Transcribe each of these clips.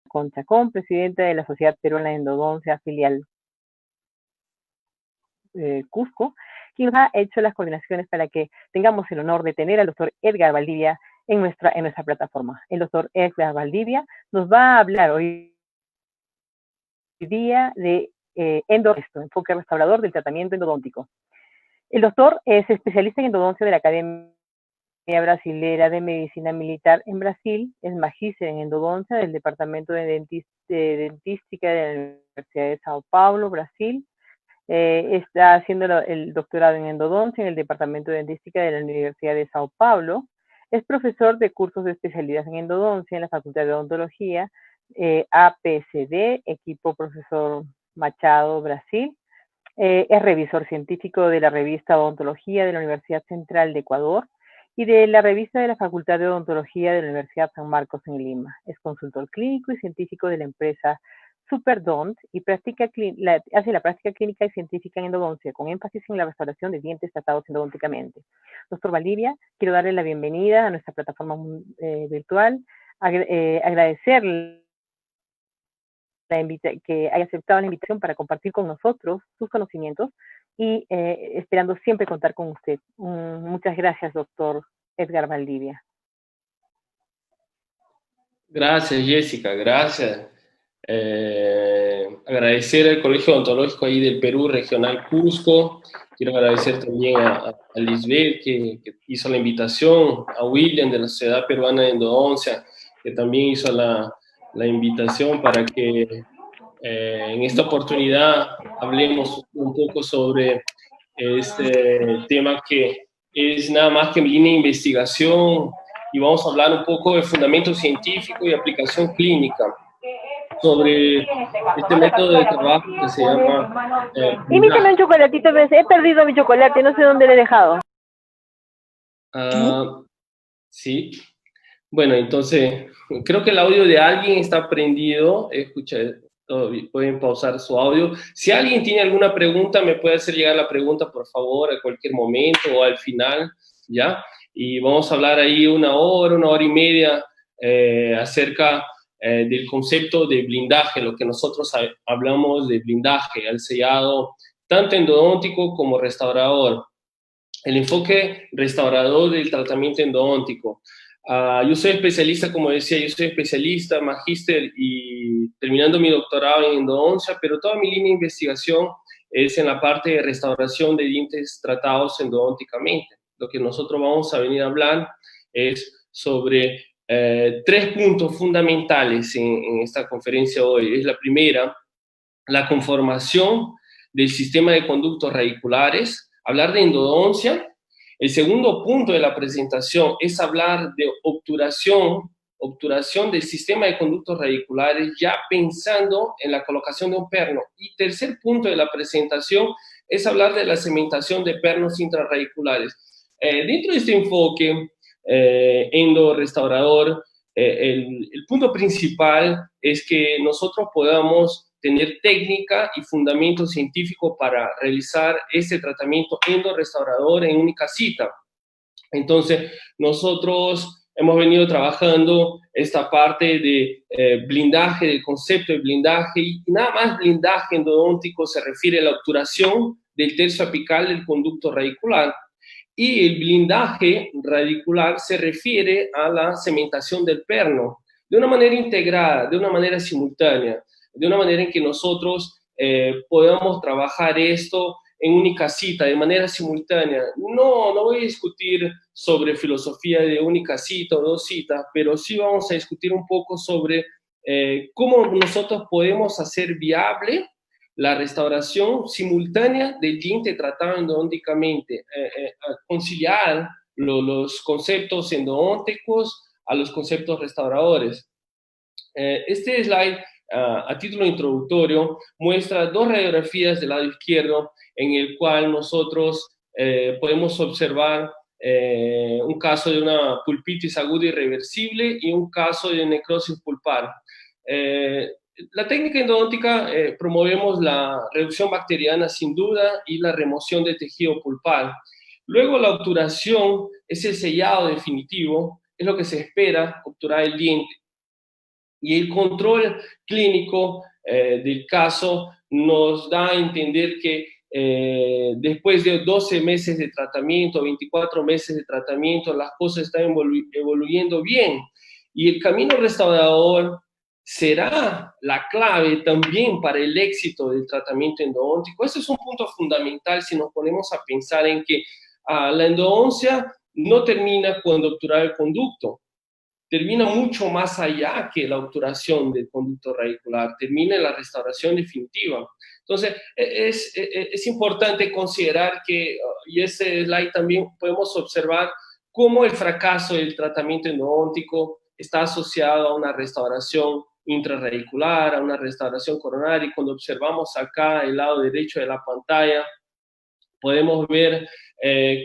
Conchacón, presidenta de la Sociedad Peruana de Endodoncia, filial Cusco, quien nos ha hecho las coordinaciones para que tengamos el honor de tener al doctor Edgar Valdivia en nuestra plataforma. El doctor Edgar Valdivia nos va a hablar hoy día de enfoque restaurador del tratamiento endodóntico. El doctor es especialista en endodoncia de la Academia Brasilera de Medicina Militar en Brasil, es magíster en endodoncia del Departamento de Dentística de la Universidad de Sao Paulo, Brasil. Está haciendo el doctorado en endodoncia en el Departamento de Dentística de la Universidad de Sao Paulo. Es profesor de cursos de especialidad en endodoncia en la Facultad de Odontología, APCD, equipo profesor Machado, Brasil. Es revisor científico de la revista Odontología de la Universidad Central de Ecuador y de la revista de la Facultad de Odontología de la Universidad San Marcos en Lima. Es consultor clínico y científico de la empresa Superdont y hace la práctica clínica y científica en endodoncia, con énfasis en la restauración de dientes tratados endodónticamente. Doctor Valdivia, quiero darle la bienvenida a nuestra plataforma virtual, agradecerle que haya aceptado la invitación para compartir con nosotros sus conocimientos y esperando siempre contar con usted. Muchas gracias, doctor Edgar Valdivia. Gracias, Jessica, gracias. Agradecer al Colegio Odontológico ahí del Perú, Regional Cusco. Quiero agradecer también a Lisbeth, que hizo la invitación, a William de la Sociedad Peruana de Endodoncia, que también hizo la invitación para que en esta oportunidad hablemos un poco sobre este tema que es nada más que mi línea de investigación, y vamos a hablar un poco de fundamento científico y aplicación clínica sobre este método de trabajo que se llama Invítame un chocolatito, he perdido mi chocolate, no sé dónde lo he dejado. Sí. Bueno, entonces, creo que el audio de alguien está prendido. Escucha, pueden pausar su audio. Si alguien tiene alguna pregunta, me puede hacer llegar la pregunta, por favor, a cualquier momento o al final, ¿ya? Y vamos a hablar ahí una hora y media acerca del concepto de blindaje, lo que nosotros hablamos de blindaje, al sellado, tanto endodóntico como restaurador. El enfoque restaurador del tratamiento endodóntico. Yo soy especialista, como decía, yo soy especialista, magíster y terminando mi doctorado en endodoncia, pero toda mi línea de investigación es en la parte de restauración de dientes tratados endodónticamente. Lo que nosotros vamos a venir a hablar es sobre tres puntos fundamentales en esta conferencia hoy. Es la primera, la conformación del sistema de conductos radiculares, hablar de endodoncia. El segundo punto de la presentación es hablar de obturación del sistema de conductos radiculares, ya pensando en la colocación de un perno. Y tercer punto de la presentación es hablar de la cementación de pernos intrarradiculares. Dentro de este enfoque endorestaurador, el punto principal es que nosotros podamos tener técnica y fundamento científico para realizar este tratamiento endorestaurador en única cita. Entonces, nosotros hemos venido trabajando esta parte de blindaje, del concepto de blindaje, y nada más blindaje endodóntico se refiere a la obturación del tercio apical del conducto radicular, y el blindaje radicular se refiere a la cementación del perno de una manera integrada, de una manera simultánea, de una manera en que nosotros podamos trabajar esto en única cita, de manera simultánea. No voy a discutir sobre filosofía de única cita o dos citas, pero sí vamos a discutir un poco sobre cómo nosotros podemos hacer viable la restauración simultánea del diente tratado endodónticamente, conciliar los conceptos endodónticos a los conceptos restauradores. Este slide, a título introductorio, muestra dos radiografías del lado izquierdo en el cual nosotros podemos observar un caso de una pulpitis aguda irreversible y un caso de necrosis pulpar. La técnica endodóntica promovemos la reducción bacteriana sin duda y la remoción de tejido pulpar. Luego la obturación es el sellado definitivo, es lo que se espera, obturar el diente. Y el control clínico del caso nos da a entender que después de 12 meses de tratamiento, 24 meses de tratamiento, las cosas están evoluyendo bien. Y el camino restaurador será la clave también para el éxito del tratamiento endodóntico. Ese es un punto fundamental si nos ponemos a pensar en que la endodoncia no termina cuando obturar el conducto, termina mucho más allá que la obturación del conducto radicular, termina en la restauración definitiva. Entonces, es importante considerar que, y ese slide también podemos observar cómo el fracaso del tratamiento endodóntico está asociado a una restauración intraradicular, a una restauración coronaria, y cuando observamos acá el lado derecho de la pantalla, podemos ver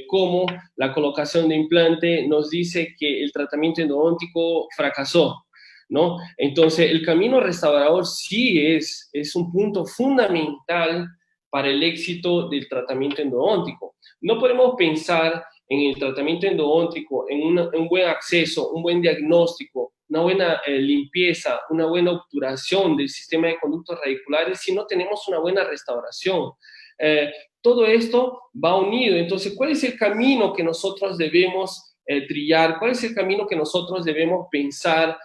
cómo la colocación de implante nos dice que el tratamiento endodóntico fracasó, ¿no? Entonces, el camino restaurador sí es un punto fundamental para el éxito del tratamiento endodóntico. No podemos pensar en el tratamiento endodóntico, en un buen acceso, un buen diagnóstico, una buena limpieza, una buena obturación del sistema de conductos radiculares si no tenemos una buena restauración. Todo esto va unido. Entonces, ¿cuál es el camino que nosotros debemos trillar? ¿Cuál es el camino que nosotros debemos pensar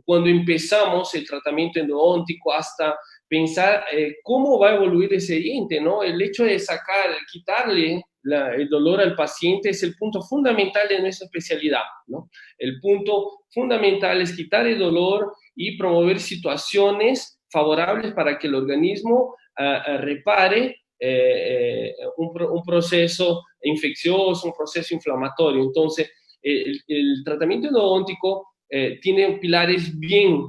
cuando empezamos el tratamiento endodóntico hasta pensar cómo va a evoluir ese diente, ¿no? El hecho de quitarle el dolor al paciente es el punto fundamental de nuestra especialidad, ¿no? El punto fundamental es quitar el dolor y promover situaciones favorables para que el organismo repare un proceso infeccioso, un proceso inflamatorio. Entonces, el tratamiento endodóntico tiene pilares bien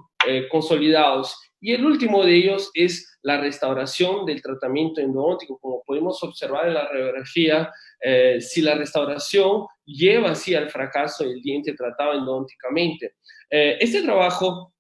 consolidados. Y el último de ellos es la restauración del tratamiento endodóntico. Como podemos observar en la radiografía, si la restauración lleva así al fracaso del diente tratado endodónticamente. Este trabajo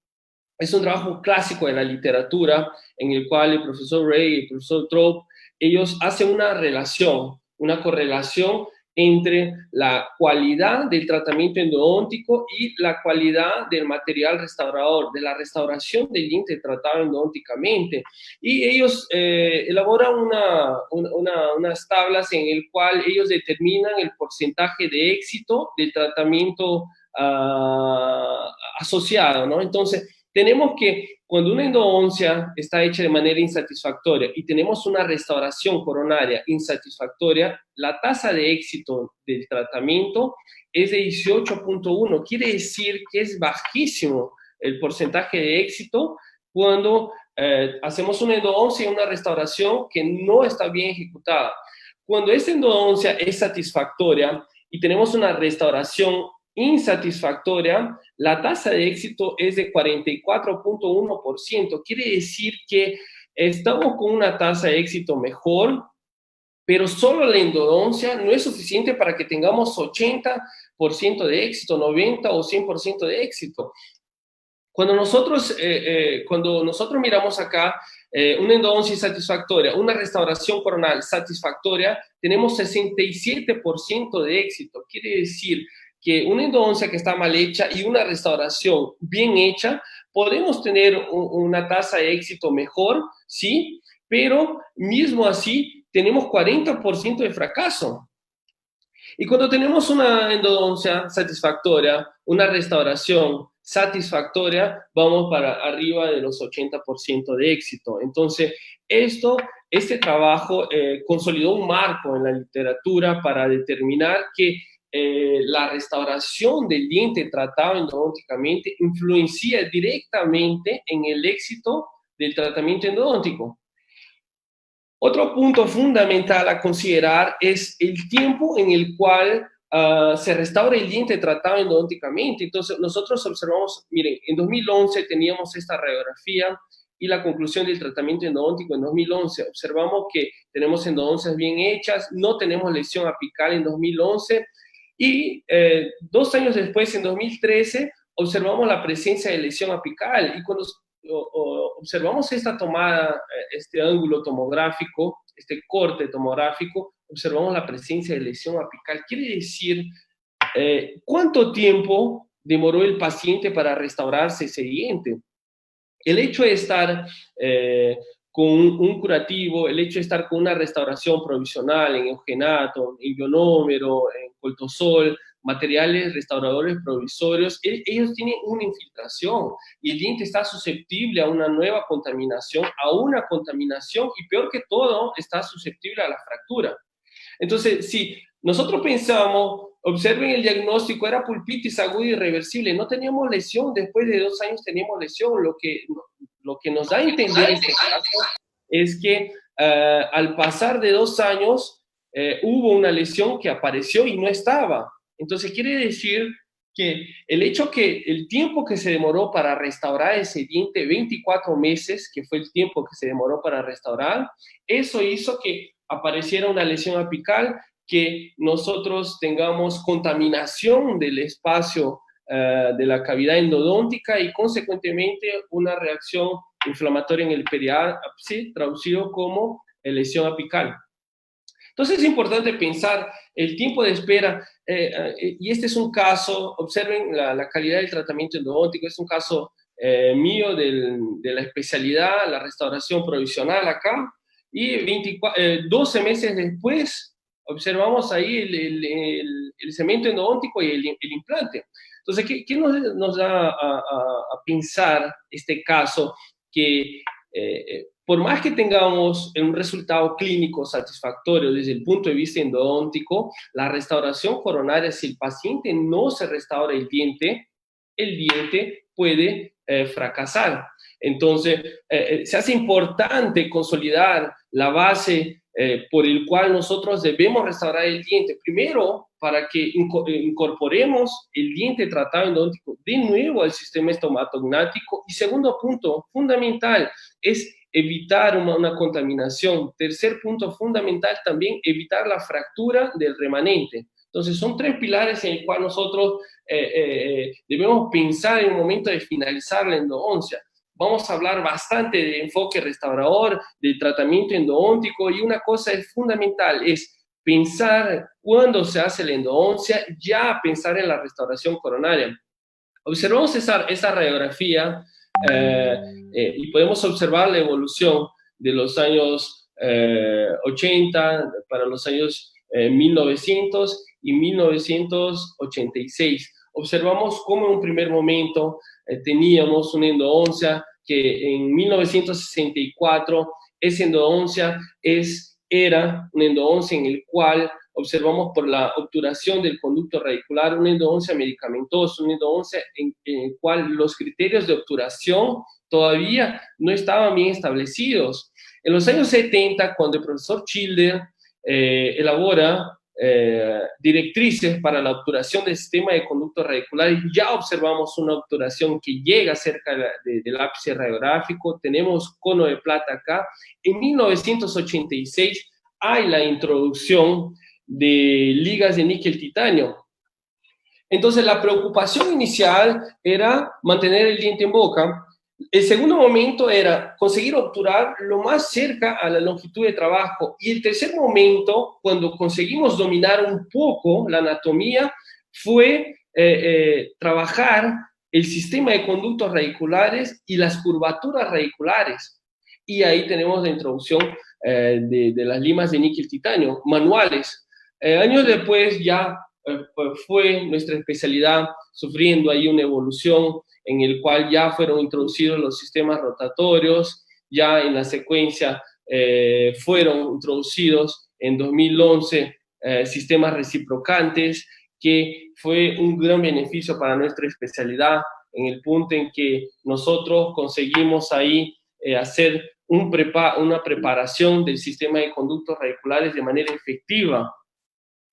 es un trabajo clásico de la literatura en el cual el profesor Ray y el profesor Trope, ellos hacen una relación, una correlación entre la cualidad del tratamiento endodóntico y la cualidad del material restaurador, de la restauración del diente tratado endodónticamente. Y ellos elaboran unas tablas en el cual ellos determinan el porcentaje de éxito del tratamiento asociado, ¿no? Entonces, tenemos que cuando una endodoncia está hecha de manera insatisfactoria y tenemos una restauración coronaria insatisfactoria, la tasa de éxito del tratamiento es de 18.1. Quiere decir que es bajísimo el porcentaje de éxito cuando hacemos una endodoncia y una restauración que no está bien ejecutada. Cuando esta endodoncia es satisfactoria y tenemos una restauración insatisfactoria, la tasa de éxito es de 44.1%. Quiere decir que estamos con una tasa de éxito mejor, pero solo la endodoncia no es suficiente para que tengamos 80% de éxito, 90 o 100% de éxito. Cuando nosotros miramos acá una endodoncia satisfactoria, una restauración coronal satisfactoria, tenemos 67% de éxito. Quiere decir que una endodoncia que está mal hecha y una restauración bien hecha, podemos tener una tasa de éxito mejor, ¿sí? Pero mismo así, tenemos 40% de fracaso. Y cuando tenemos una endodoncia satisfactoria, una restauración satisfactoria, vamos para arriba de los 80% de éxito. Entonces, este trabajo consolidó un marco en la literatura para determinar que la restauración del diente tratado endodónticamente influencia directamente en el éxito del tratamiento endodóntico. Otro punto fundamental a considerar es el tiempo en el cual se restaura el diente tratado endodónticamente. Entonces, nosotros observamos, miren, en 2011 teníamos esta radiografía y la conclusión del tratamiento endodóntico en 2011. Observamos que tenemos endodoncias bien hechas, no tenemos lesión apical en 2011 y 2 años después, en 2013, observamos la presencia de lesión apical. Y cuando observamos esta tomada, este ángulo tomográfico, este corte tomográfico, observamos la presencia de lesión apical. Quiere decir, ¿cuánto tiempo demoró el paciente para restaurarse ese diente. El hecho de estar con un curativo, el hecho de estar con una restauración provisional en eugenato, en ionómero, en coltosol, materiales restauradores provisorios, ellos tienen una infiltración y el diente está susceptible a una nueva contaminación, a una contaminación y peor que todo, está susceptible a la fractura. Entonces, si nosotros pensamos, observen el diagnóstico, era pulpitis aguda irreversible, no teníamos lesión, después de 2 años teníamos lesión, lo que nos da a entender este caso es que al pasar de 2 años hubo una lesión que apareció y no estaba. Entonces quiere decir que el hecho que el tiempo que se demoró para restaurar ese diente, 24 meses, que fue el tiempo que se demoró para restaurar, eso hizo que apareciera una lesión apical, que nosotros tengamos contaminación del espacio de la cavidad endodóntica y consecuentemente una reacción inflamatoria en el periápice, traducido como lesión apical. Entonces es importante pensar el tiempo de espera, y este es un caso, observen la calidad del tratamiento endodóntico, es un caso mío de la especialidad, la restauración provisional acá, y 12 meses después observamos ahí el cemento endodóntico y el implante. Entonces, ¿qué nos da a pensar este caso? Que por más que tengamos un resultado clínico satisfactorio desde el punto de vista endodóntico, la restauración coronaria, si el paciente no se restaura el diente puede fracasar. Entonces, se hace importante consolidar la base por el cual nosotros debemos restaurar el diente. Primero, para que incorporemos el diente tratado endodóntico de nuevo al sistema estomatognático. Y segundo punto fundamental es evitar una contaminación. Tercer punto fundamental también, evitar la fractura del remanente. Entonces, son 3 pilares en el cual nosotros debemos pensar en el momento de finalizar la endodoncia. Vamos a hablar bastante de enfoque restaurador, de tratamiento endodóntico, y una cosa es fundamental, es pensar cuando se hace la endodoncia, ya pensar en la restauración coronaria. Observamos esa radiografía y podemos observar la evolución de los años 80 para los años 1900 y 1986. Observamos cómo en un primer momento teníamos una endodoncia que en 1964, esa endodoncia era una endodoncia en el cual observamos por la obturación del conducto radicular una endodoncia medicamentosa, una endodoncia en el cual los criterios de obturación todavía no estaban bien establecidos. En los años 70, cuando el profesor Schilder elabora directrices para la obturación del sistema de conductos radiculares, ya observamos una obturación que llega cerca del ápice radiográfico, tenemos cono de plata acá. En 1986 hay la introducción de ligas de níquel titanio. Entonces la preocupación inicial era mantener el diente en boca. El segundo momento era conseguir obturar lo más cerca a la longitud de trabajo. Y el tercer momento, cuando conseguimos dominar un poco la anatomía, fue trabajar el sistema de conductos radiculares y las curvaturas radiculares. Y ahí tenemos la introducción de las limas de níquel titanio manuales. Años después ya fue nuestra especialidad sufriendo ahí una evolución en el cual ya fueron introducidos los sistemas rotatorios, ya en la secuencia fueron introducidos en 2011 sistemas reciprocantes, que fue un gran beneficio para nuestra especialidad en el punto en que nosotros conseguimos ahí hacer una preparación del sistema de conductos radiculares de manera efectiva,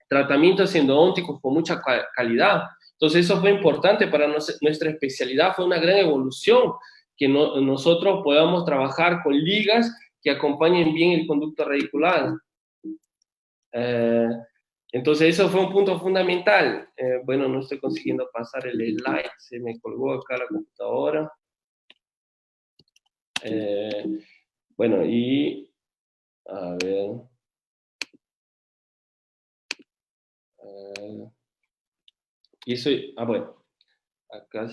tratamientos endodónticos con mucha calidad. Entonces eso fue importante para nuestra especialidad, fue una gran evolución que nosotros podamos trabajar con ligas que acompañen bien el conducto radicular. Entonces eso fue un punto fundamental. Bueno, no estoy consiguiendo pasar el slide, se me colgó acá la computadora. Bueno, y a ver. Y eso, bueno. Acá.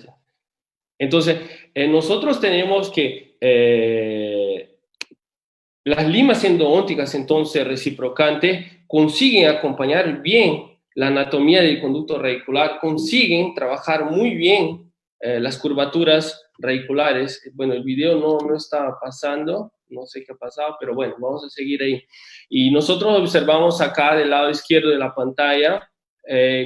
Entonces, nosotros tenemos que las limas endodónticas, entonces, reciprocantes, consiguen acompañar bien la anatomía del conducto radicular, consiguen trabajar muy bien las curvaturas radiculares. Bueno, el video no estaba pasando, no sé qué ha pasado, pero bueno, vamos a seguir ahí. Y nosotros observamos acá del lado izquierdo de la pantalla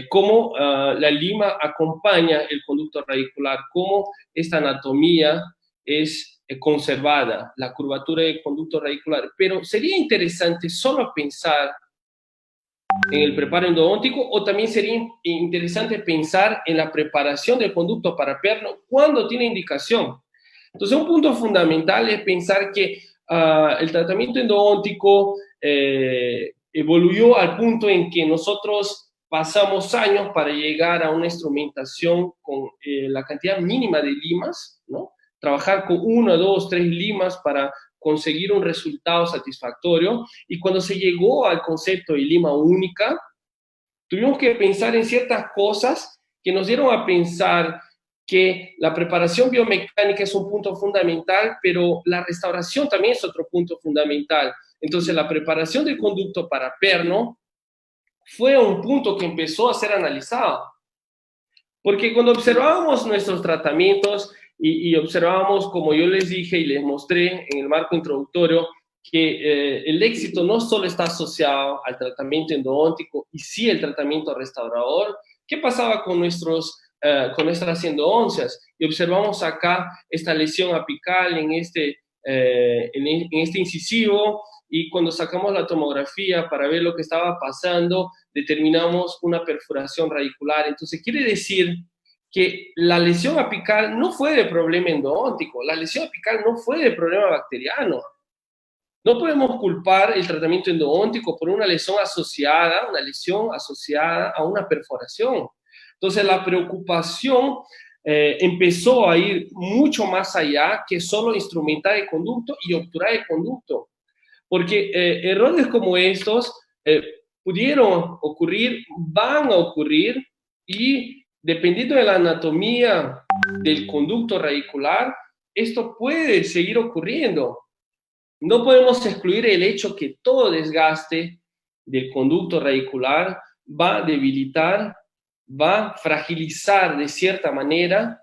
cómo la lima acompaña el conducto radicular, cómo esta anatomía es conservada, la curvatura del conducto radicular. Pero sería interesante solo pensar en el preparo endodóntico o también sería interesante pensar en la preparación del conducto paraperno cuando tiene indicación. Entonces, un punto fundamental es pensar que el tratamiento endodóntico evoluyó al punto en que nosotros pasamos años para llegar a una instrumentación con la cantidad mínima de limas, ¿no? Trabajar con 1, 2, 3 limas para conseguir un resultado satisfactorio. Y cuando se llegó al concepto de lima única, tuvimos que pensar en ciertas cosas que nos dieron a pensar que la preparación biomecánica es un punto fundamental, pero la restauración también es otro punto fundamental. Entonces, la preparación del conducto paraperno fue un punto que empezó a ser analizado. Porque cuando observábamos nuestros tratamientos y observábamos, como yo les dije y les mostré en el marco introductorio, que el éxito no solo está asociado al tratamiento endodóntico y sí el tratamiento restaurador. ¿Qué pasaba con nuestras endodoncias? Y observamos acá esta lesión apical en este incisivo, y cuando sacamos la tomografía para ver lo que estaba pasando, determinamos una perforación radicular. Entonces, quiere decir que la lesión apical no fue de problema endodóntico, la lesión apical no fue de problema bacteriano. No podemos culpar el tratamiento endodóntico por una lesión asociada a una perforación. Entonces, la preocupación empezó a ir mucho más allá que solo instrumentar el conducto y obturar el conducto. Porque errores como estos pudieron ocurrir, van a ocurrir, y dependiendo de la anatomía del conducto radicular, esto puede seguir ocurriendo. No podemos excluir el hecho que todo desgaste del conducto radicular va a debilitar, va a fragilizar de cierta manera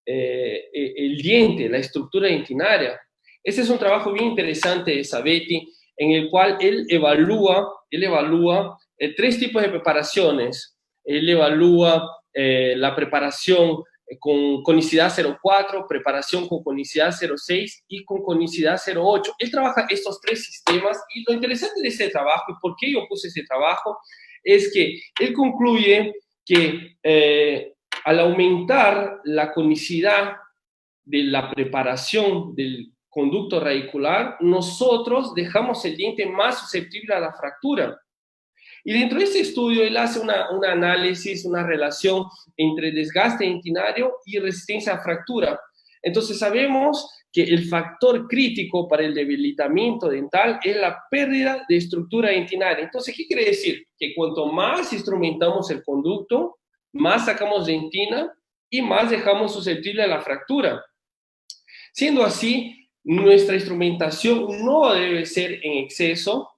el diente, la estructura dentinaria. Ese es un trabajo bien interesante de Savetti, en el cual él evalúa 3 tipos de preparaciones. Él evalúa la preparación con conicidad 0,4, preparación con conicidad 0,6 y con conicidad 0,8. Él trabaja estos 3 sistemas, y lo interesante de ese trabajo, y por qué yo puse ese trabajo, es que él concluye que al aumentar la conicidad de la preparación del conducto radicular, nosotros dejamos el diente más susceptible a la fractura. Y dentro de este estudio, él hace un análisis, una relación entre desgaste dentinario y resistencia a fractura. Entonces sabemos que el factor crítico para el debilitamiento dental es la pérdida de estructura dentinaria. Entonces, ¿qué quiere decir? Que cuanto más instrumentamos el conducto, más sacamos dentina y más dejamos susceptible a la fractura. Siendo así, nuestra instrumentación no debe ser en exceso.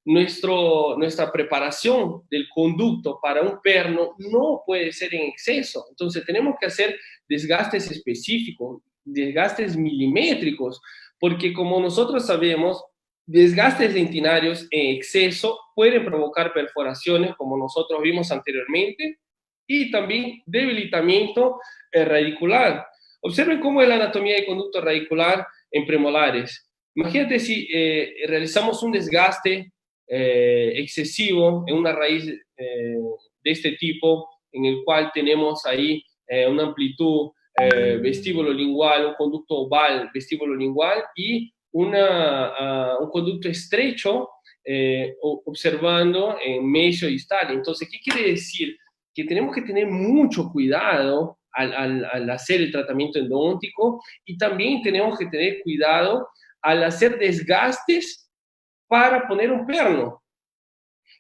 Nuestra preparación del conducto para un perno no puede ser en exceso. Entonces tenemos que hacer desgastes específicos, desgastes milimétricos, porque como nosotros sabemos, desgastes dentinarios en exceso pueden provocar perforaciones, como nosotros vimos anteriormente, y también debilitamiento radicular. Observen cómo es la anatomía del conducto radicular en premolares. Imagínate si realizamos un desgaste excesivo en una raíz de este tipo, en el cual tenemos ahí una amplitud vestíbulo lingual, un conducto oval vestíbulo lingual y un conducto estrecho observando en medio distal. Entonces, ¿qué quiere decir? Que tenemos que tener mucho cuidado al hacer el tratamiento endodóntico, y también tenemos que tener cuidado al hacer desgastes para poner un perno.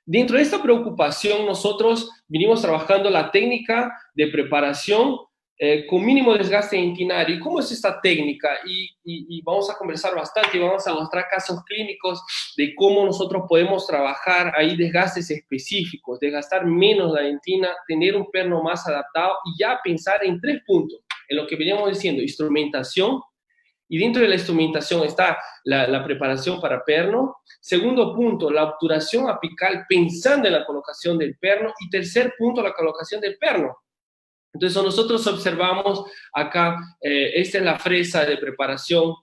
Dentro de esta preocupación, nosotros vinimos trabajando la técnica de preparación con mínimo desgaste dentinario. ¿Y cómo es esta técnica? Y vamos a conversar bastante y vamos a mostrar casos clínicos de cómo nosotros podemos trabajar ahí desgastes específicos, desgastar menos la dentina, tener un perno más adaptado y ya pensar en 3 puntos, en lo que veníamos diciendo: instrumentación, y dentro de la instrumentación está la preparación para perno. Segundo punto, la obturación apical pensando en la colocación del perno. Y tercer punto, la colocación del perno. Entonces nosotros observamos acá, esta es la fresa de preparación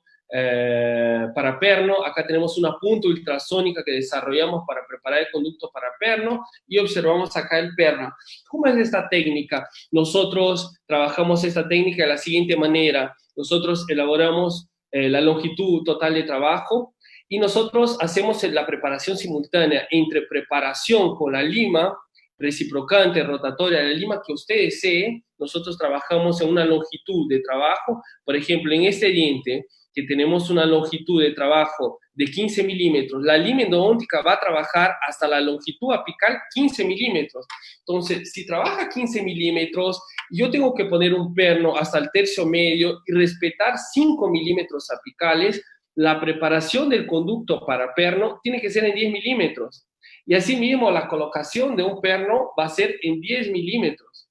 para perno. Acá tenemos una punta ultrasónica que desarrollamos para preparar el conducto para perno y observamos acá el perno. ¿Cómo es esta técnica? Nosotros trabajamos esta técnica de la siguiente manera. Nosotros elaboramos la longitud total de trabajo y nosotros hacemos la preparación simultánea entre preparación con la lima reciprocante, rotatoria, la lima que usted desee. Nosotros trabajamos en una longitud de trabajo. Por ejemplo, en este diente, que tenemos una longitud de trabajo de 15 milímetros, la lima endodóntica va a trabajar hasta la longitud apical 15 milímetros. Entonces, si trabaja 15 milímetros, yo tengo que poner un perno hasta el tercio medio y respetar 5 milímetros apicales. La preparación del conducto para perno tiene que ser en 10 milímetros. Y asimismo, la colocación de un perno va a ser en 10 milímetros.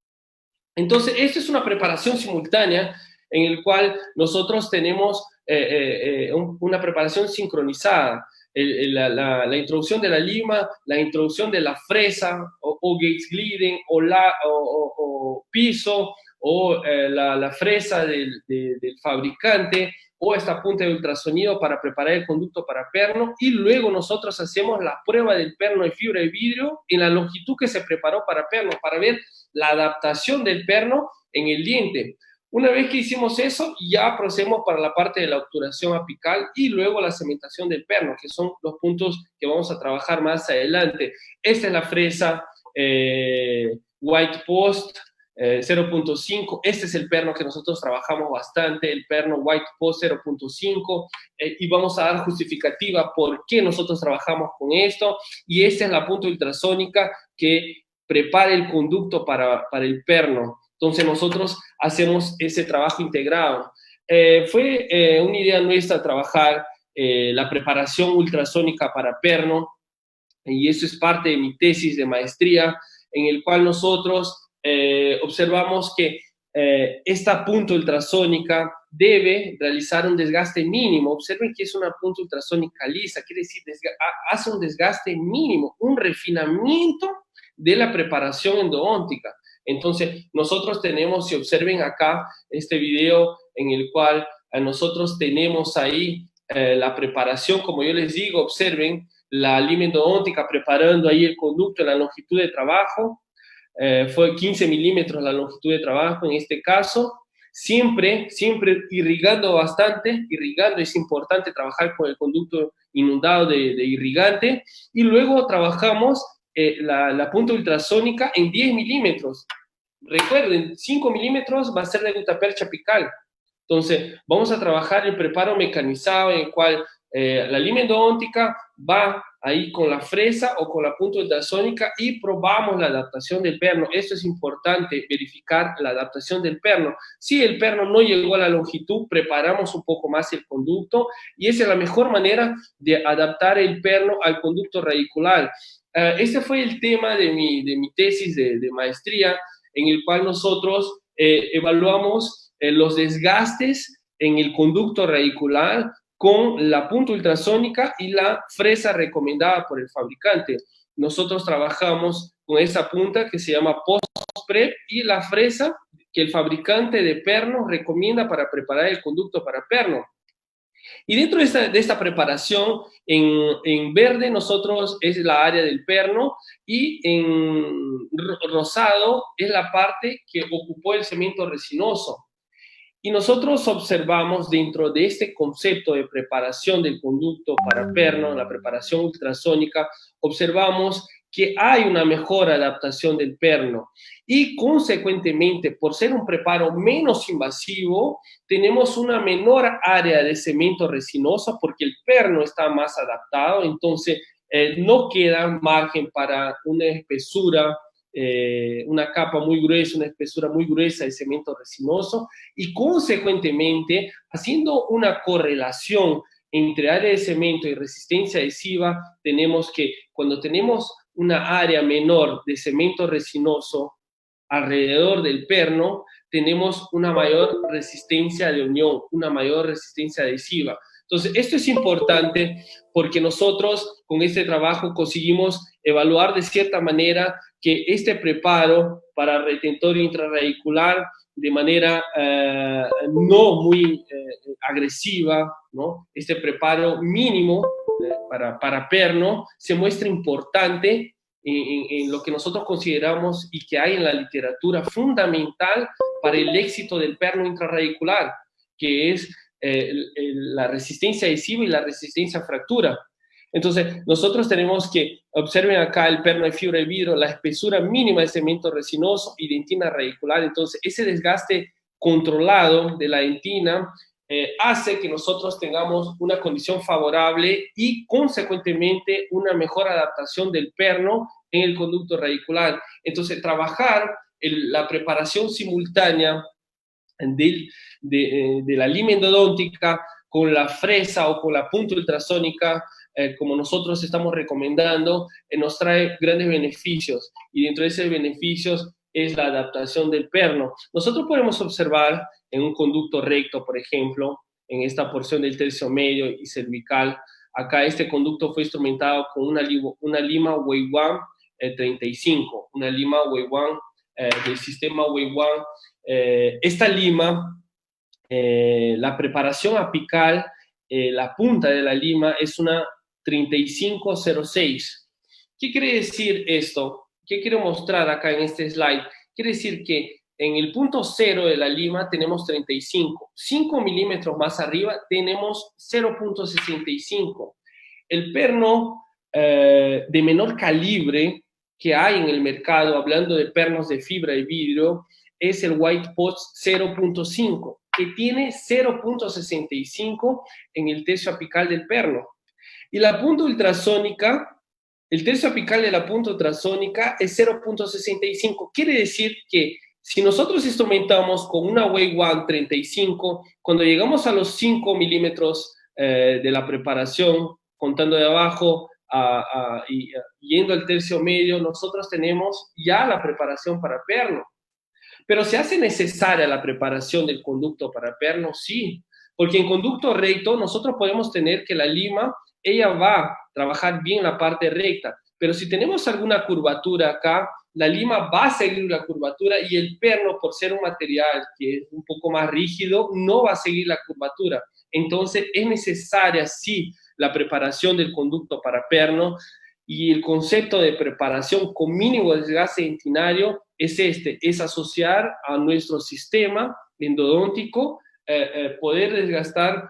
Entonces, esto es una preparación simultánea en el cual nosotros tenemos una preparación sincronizada. La introducción de la lima, la introducción de la fresa, o Gates Glidden, o piso, o la fresa del fabricante, o esta punta de ultrasonido para preparar el conducto para perno, y luego nosotros hacemos la prueba del perno de fibra de vidrio en la longitud que se preparó para perno, para ver la adaptación del perno en el diente. Una vez que hicimos eso, ya procedemos para la parte de la obturación apical y luego la cementación del perno, que son los puntos que vamos a trabajar más adelante. Esta es la fresa White Post 0.5. Este es el perno que nosotros trabajamos bastante, el perno White Post 0.5, y vamos a dar justificativa por qué nosotros trabajamos con esto. Y esta es la punta ultrasónica que prepara el conducto para el perno. Entonces nosotros hacemos ese trabajo integrado. Fue una idea nuestra trabajar la preparación ultrasónica para perno, y eso es parte de mi tesis de maestría, en el cual nosotros observamos que esta punta ultrasónica debe realizar un desgaste mínimo. Observen que es una punta ultrasónica lisa, quiere decir, hace un desgaste mínimo, un refinamiento de la preparación endodóntica. Entonces, nosotros tenemos, si observen acá este video en el cual nosotros tenemos ahí la preparación, como yo les digo, observen la lima endodóntica preparando ahí el conducto en la longitud de trabajo. Fue 15 milímetros la longitud de trabajo en este caso. Siempre irrigando bastante, es importante trabajar con el conducto inundado de irrigante, y luego trabajamos la punta ultrasónica en 10 milímetros. Recuerden, 5 milímetros va a ser la gutapercha apical. Entonces, vamos a trabajar el preparo mecanizado en el cual la lima endodóntica va ahí con la fresa o con la punta ultrasónica y probamos la adaptación del perno. Esto es importante, verificar la adaptación del perno. Si el perno no llegó a la longitud, preparamos un poco más el conducto, y esa es la mejor manera de adaptar el perno al conducto radicular. Este fue el tema de mi tesis de maestría, en el cual nosotros evaluamos los desgastes en el conducto radicular con la punta ultrasónica y la fresa recomendada por el fabricante. Nosotros trabajamos con esa punta que se llama post-prep y la fresa que el fabricante de perno recomienda para preparar el conducto para perno. Y dentro de esta preparación, en verde nosotros es la área del perno, y en rosado es la parte que ocupó el cemento resinoso. Y nosotros observamos dentro de este concepto de preparación del conducto para perno, la preparación ultrasónica, observamos que hay una mejor adaptación del perno, y consecuentemente, por ser un preparo menos invasivo, tenemos una menor área de cemento resinoso porque el perno está más adaptado. Entonces no queda margen para una espesura una capa muy gruesa, una espesura muy gruesa de cemento resinoso, y consecuentemente, haciendo una correlación entre área de cemento y resistencia adhesiva, tenemos que cuando tenemos una área menor de cemento resinoso alrededor del perno, tenemos una mayor resistencia de unión, una mayor resistencia adhesiva. Entonces, esto es importante porque nosotros con este trabajo conseguimos evaluar de cierta manera que este preparo para retentorio intraradicular de manera no muy agresiva, ¿no? Este preparo mínimo para perno se muestra importante en lo que nosotros consideramos y que hay en la literatura fundamental para el éxito del perno intraradicular, que es la resistencia adhesiva y la resistencia a fractura. Entonces, nosotros tenemos que, observen acá el perno de fibra de vidrio, la espesura mínima de cemento resinoso y dentina radicular. Entonces, ese desgaste controlado de la dentina hace que nosotros tengamos una condición favorable y, consecuentemente, una mejor adaptación del perno en el conducto radicular. Entonces, trabajar la preparación simultánea de la lima endodóntica con la fresa o con la punta ultrasónica, como nosotros estamos recomendando, nos trae grandes beneficios, y dentro de esos beneficios es la adaptación del perno. Nosotros podemos observar en un conducto recto, por ejemplo, en esta porción del tercio medio y cervical, acá este conducto fue instrumentado con una lima Weiwan 35, una lima Weiwan del sistema Weiwan. Esta lima, la preparación apical, la punta de la lima es una 3506. ¿Qué quiere decir esto? ¿Qué quiero mostrar acá en este slide? Quiere decir que en el punto cero de la lima tenemos 35. 5 milímetros más arriba tenemos 0.65. El perno de menor calibre que hay en el mercado, hablando de pernos de fibra de vidrio, es el White Post 0.5, que tiene 0.65 en el tercio apical del perno. Y la punta ultrasónica, el tercio apical de la punta ultrasónica es 0.65. Quiere decir que si nosotros instrumentamos con una Weiwan 35, cuando llegamos a los 5 milímetros de la preparación, contando de abajo y yendo al tercio medio, nosotros tenemos ya la preparación para perno. Pero ¿se hace necesaria la preparación del conducto para perno? Sí, porque en conducto recto nosotros podemos tener que la lima, ella va a trabajar bien la parte recta, pero si tenemos alguna curvatura acá, la lima va a seguir la curvatura y el perno, por ser un material que es un poco más rígido, no va a seguir la curvatura. Entonces es necesaria, sí, la preparación del conducto para perno, y el concepto de preparación con mínimo desgaste dentinario es asociar a nuestro sistema endodóntico poder desgastar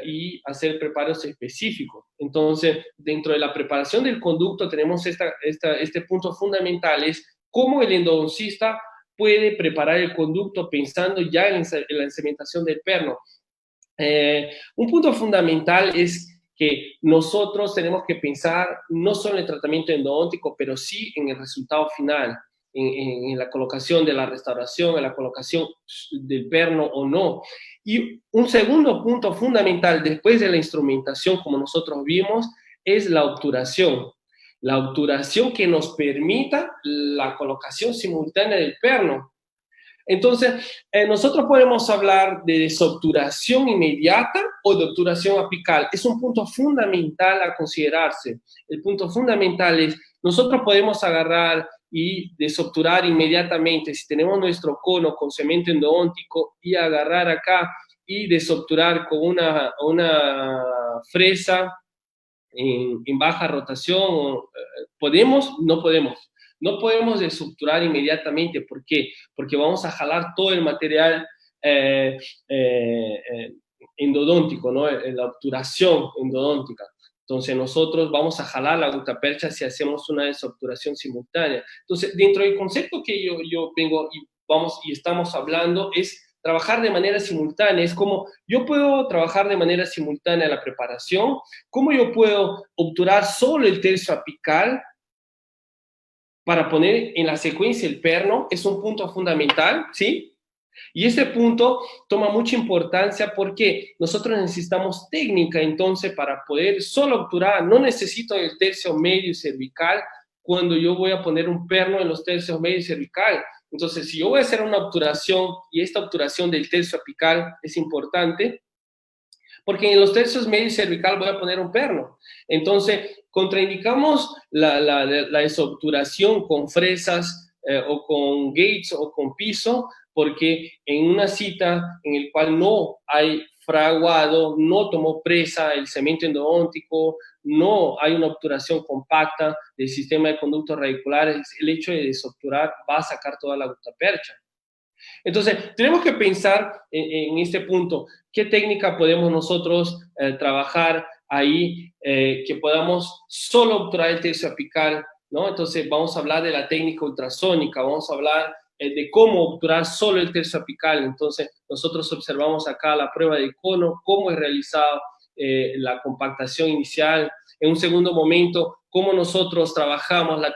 y hacer preparos específicos. Entonces, dentro de la preparación del conducto tenemos este punto fundamental, es cómo el endodoncista puede preparar el conducto pensando ya en la cementación del perno. Un punto fundamental es que nosotros tenemos que pensar no solo en el tratamiento endodóntico, pero sí en el resultado final, en la colocación de la restauración, en la colocación del perno o no. Y un segundo punto fundamental después de la instrumentación, como nosotros vimos, es la obturación. La obturación que nos permita la colocación simultánea del perno. Entonces, nosotros podemos hablar de desobturación inmediata o de obturación apical. Es un punto fundamental a considerarse. El punto fundamental es, nosotros podemos agarrar y desobturar inmediatamente, si tenemos nuestro cono con cemento endodóntico, y agarrar acá y desobturar con una fresa en baja rotación. ¿Podemos? No podemos. No podemos desobturar inmediatamente. ¿Por qué? Porque vamos a jalar todo el material endodóntico, ¿no? La obturación endodóntica. Entonces nosotros vamos a jalar la gutapercha si hacemos una desobturación simultánea. Entonces, dentro del concepto que yo vengo y estamos hablando es trabajar de manera simultánea. Es como yo puedo trabajar de manera simultánea la preparación, cómo yo puedo obturar solo el tercio apical para poner en la secuencia el perno es un punto fundamental, ¿sí? Y este punto toma mucha importancia porque nosotros necesitamos técnica, entonces, para poder solo obturar. No necesito el tercio medio y cervical cuando yo voy a poner un perno en los tercios medio y cervical. Entonces, si yo voy a hacer una obturación y esta obturación del tercio apical es importante, porque en los tercios medio y cervical voy a poner un perno. Entonces, contraindicamos la desobturación con fresas o con gates o con piso, porque en una cita en el cual no hay fraguado, no tomó presa el cemento endodóntico, no hay una obturación compacta del sistema de conductos radiculares, el hecho de desobturar va a sacar toda la gutapercha. Entonces, tenemos que pensar en este punto, ¿qué técnica podemos nosotros trabajar ahí que podamos solo obturar el tercio apical, ¿no? Entonces, vamos a hablar de la técnica ultrasónica, vamos a hablar de cómo obturar solo el tercio apical. Entonces, nosotros observamos acá la prueba de cono, cómo es realizada la compactación inicial. En un segundo momento, cómo nosotros trabajamos la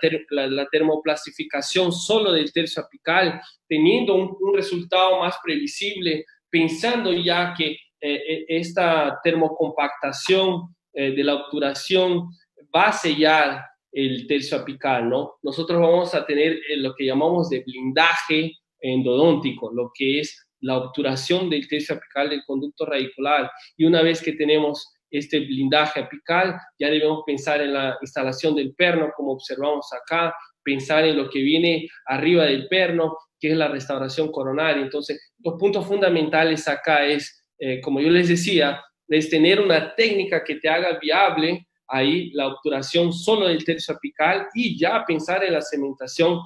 termoplastificación solo del tercio apical, teniendo un resultado más previsible, pensando ya que esta termocompactación de la obturación va a sellar el tercio apical, ¿no? Nosotros vamos a tener lo que llamamos de blindaje endodóntico, lo que es la obturación del tercio apical del conducto radicular. Y una vez que tenemos este blindaje apical, ya debemos pensar en la instalación del perno, como observamos acá, pensar en lo que viene arriba del perno, que es la restauración coronaria. Entonces, los puntos fundamentales acá es, como yo les decía, es tener una técnica que te haga viable ahí la obturación solo del tercio apical y ya pensar en la cementación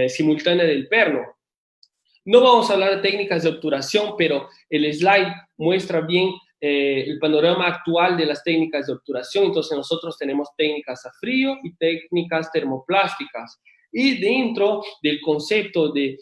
simultánea del perno. No vamos a hablar de técnicas de obturación, pero el slide muestra bien el panorama actual de las técnicas de obturación. Entonces nosotros tenemos técnicas a frío y técnicas termoplásticas. Y dentro del concepto de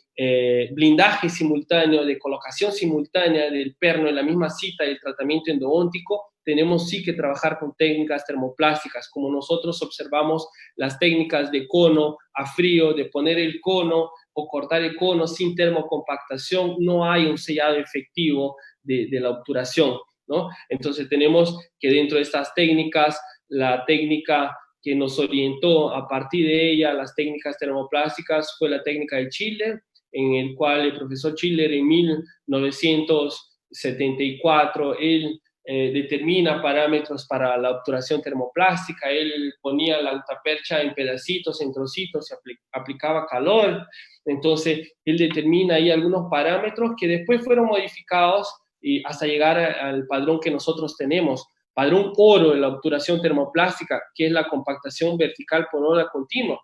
blindaje simultáneo, de colocación simultánea del perno en la misma cita del tratamiento endodóntico, tenemos sí que trabajar con técnicas termoplásticas, como nosotros observamos las técnicas de cono a frío, de poner el cono o cortar el cono sin termocompactación, no hay un sellado efectivo de la obturación, ¿no? Entonces tenemos que dentro de estas técnicas, la técnica que nos orientó a partir de ella, las técnicas termoplásticas, fue la técnica de Schiller, en el cual el profesor Schiller en 1974, él determina parámetros para la obturación termoplástica, él ponía la gutapercha en pedacitos, en trocitos, y aplicaba calor. Entonces, él determina ahí algunos parámetros que después fueron modificados y hasta llegar al padrón que nosotros tenemos. Padrón oro en la obturación termoplástica, que es la compactación vertical por hora continua.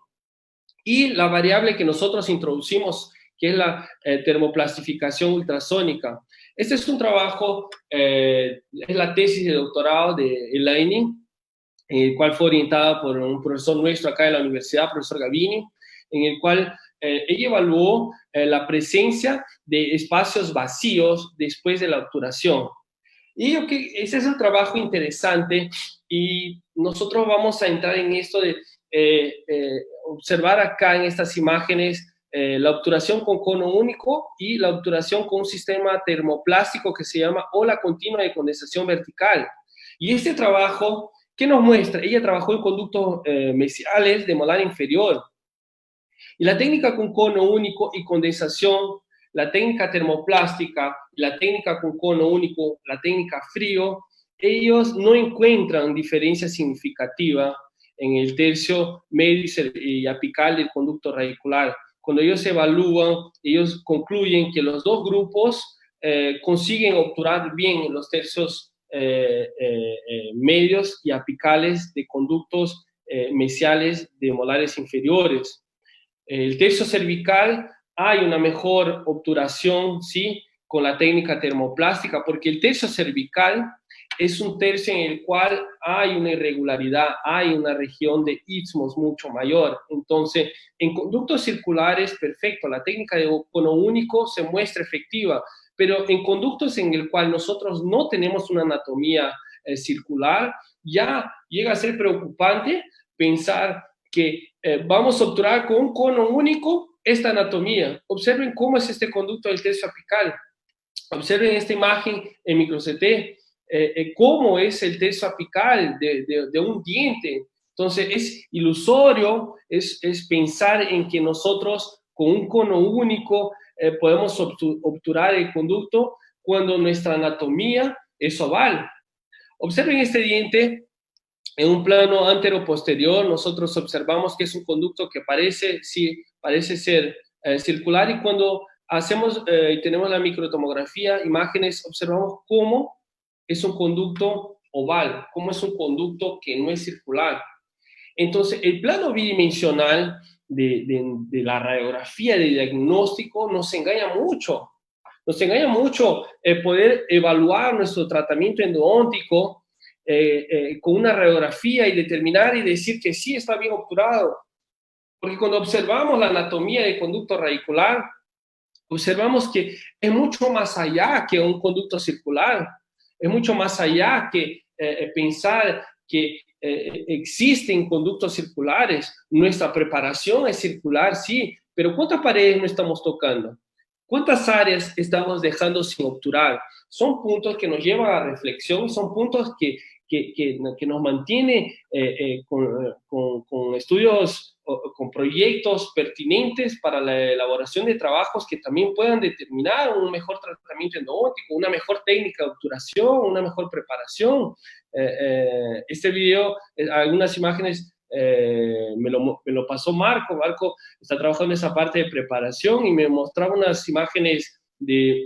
Y la variable que nosotros introducimos, que es la termoplastificación ultrasónica. Este es un trabajo, es la tesis de doctorado de Elaine, el cual fue orientada por un profesor nuestro acá de la universidad, profesor Gavini, en el cual ella evaluó la presencia de espacios vacíos después de la obturación. Y yo que ese es un trabajo interesante y nosotros vamos a entrar en esto de observar acá en estas imágenes la obturación con cono único y la obturación con un sistema termoplástico que se llama ola continua de condensación vertical. Y este trabajo, ¿qué nos muestra? Ella trabajó en conductos mesiales de molar inferior. Y la técnica con cono único y condensación, la técnica termoplástica, la técnica con cono único, la técnica frío, ellos no encuentran diferencia significativa en el tercio medio y apical del conducto radicular. Cuando ellos evalúan, ellos concluyen que los dos grupos consiguen obturar bien los tercios medios y apicales de conductos mesiales de molares inferiores. El tercio cervical hay una mejor obturación, ¿sí?, con la técnica termoplástica, porque el tercio cervical es un tercio en el cual hay una irregularidad, hay una región de istmos mucho mayor. Entonces, en conductos circulares, perfecto, la técnica de cono único se muestra efectiva, pero en conductos en el cual nosotros no tenemos una anatomía circular, ya llega a ser preocupante pensar que vamos a obturar con un cono único esta anatomía. Observen cómo es este conducto del tercio apical. Observen esta imagen en micro-CT, cómo es el tercio apical de un diente. Entonces, es ilusorio, es pensar en que nosotros con un cono único podemos obturar el conducto cuando nuestra anatomía es oval. Observen este diente en un plano antero-posterior. Nosotros observamos que es un conducto que parece ser circular, y cuando hacemos y tenemos la microtomografía, imágenes, observamos cómo es un conducto oval, cómo es un conducto que no es circular. Entonces, el plano bidimensional de la radiografía de diagnóstico nos engaña mucho. Nos engaña mucho poder evaluar nuestro tratamiento endodóntico con una radiografía y determinar y decir que sí está bien obturado. Porque cuando observamos la anatomía del conducto radicular, observamos que es mucho más allá que un conducto circular. Es mucho más allá que pensar que existen conductos circulares. Nuestra preparación es circular, sí, pero ¿cuántas paredes no estamos tocando? ¿Cuántas áreas estamos dejando sin obturar? Son puntos que nos llevan a reflexión, son puntos que nos mantiene con estudios, con proyectos pertinentes para la elaboración de trabajos que también puedan determinar un mejor tratamiento endodóntico, una mejor técnica de obturación, una mejor preparación. Este video, algunas imágenes me lo pasó Marco. Marco está trabajando en esa parte de preparación y me mostraba unas imágenes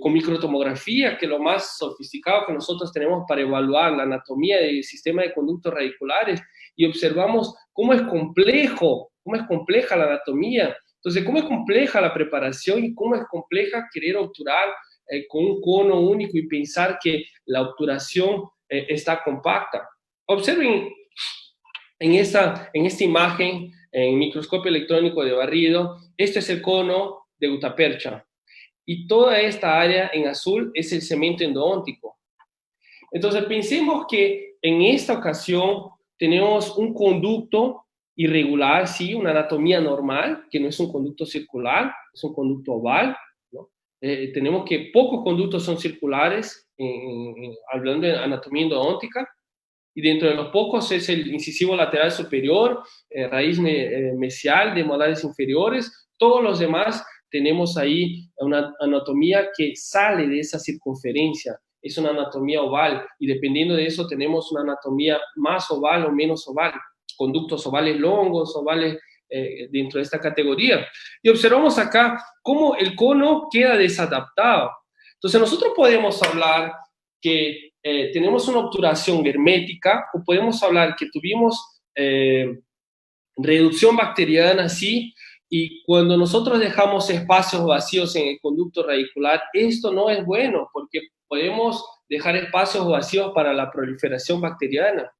con microtomografía, que es lo más sofisticado que nosotros tenemos para evaluar la anatomía del sistema de conductos radiculares, y observamos cómo es compleja la anatomía. Entonces, cómo es compleja la preparación y cómo es compleja querer obturar con un cono único y pensar que la obturación está compacta. Observen en esta imagen, en microscopio electrónico de barrido, este es el cono de gutapercha. Y toda esta área en azul es el cemento endodóntico. Entonces, pensemos que en esta ocasión tenemos un conducto irregular, sí, una anatomía normal, que no es un conducto circular, es un conducto oval, ¿no? Tenemos que pocos conductos son circulares, hablando de anatomía endodóntica, y dentro de los pocos es el incisivo lateral superior, raíz mesial de molares inferiores. Todos los demás tenemos ahí una anatomía que sale de esa circunferencia, es una anatomía oval, y dependiendo de eso tenemos una anatomía más oval o menos oval, conductos ovales longos, ovales dentro de esta categoría. Y observamos acá cómo el cono queda desadaptado. Entonces nosotros podemos hablar que tenemos una obturación hermética, o podemos hablar que tuvimos reducción bacteriana, sí, y cuando nosotros dejamos espacios vacíos en el conducto radicular, esto no es bueno, porque podemos dejar espacios vacíos para la proliferación bacteriana.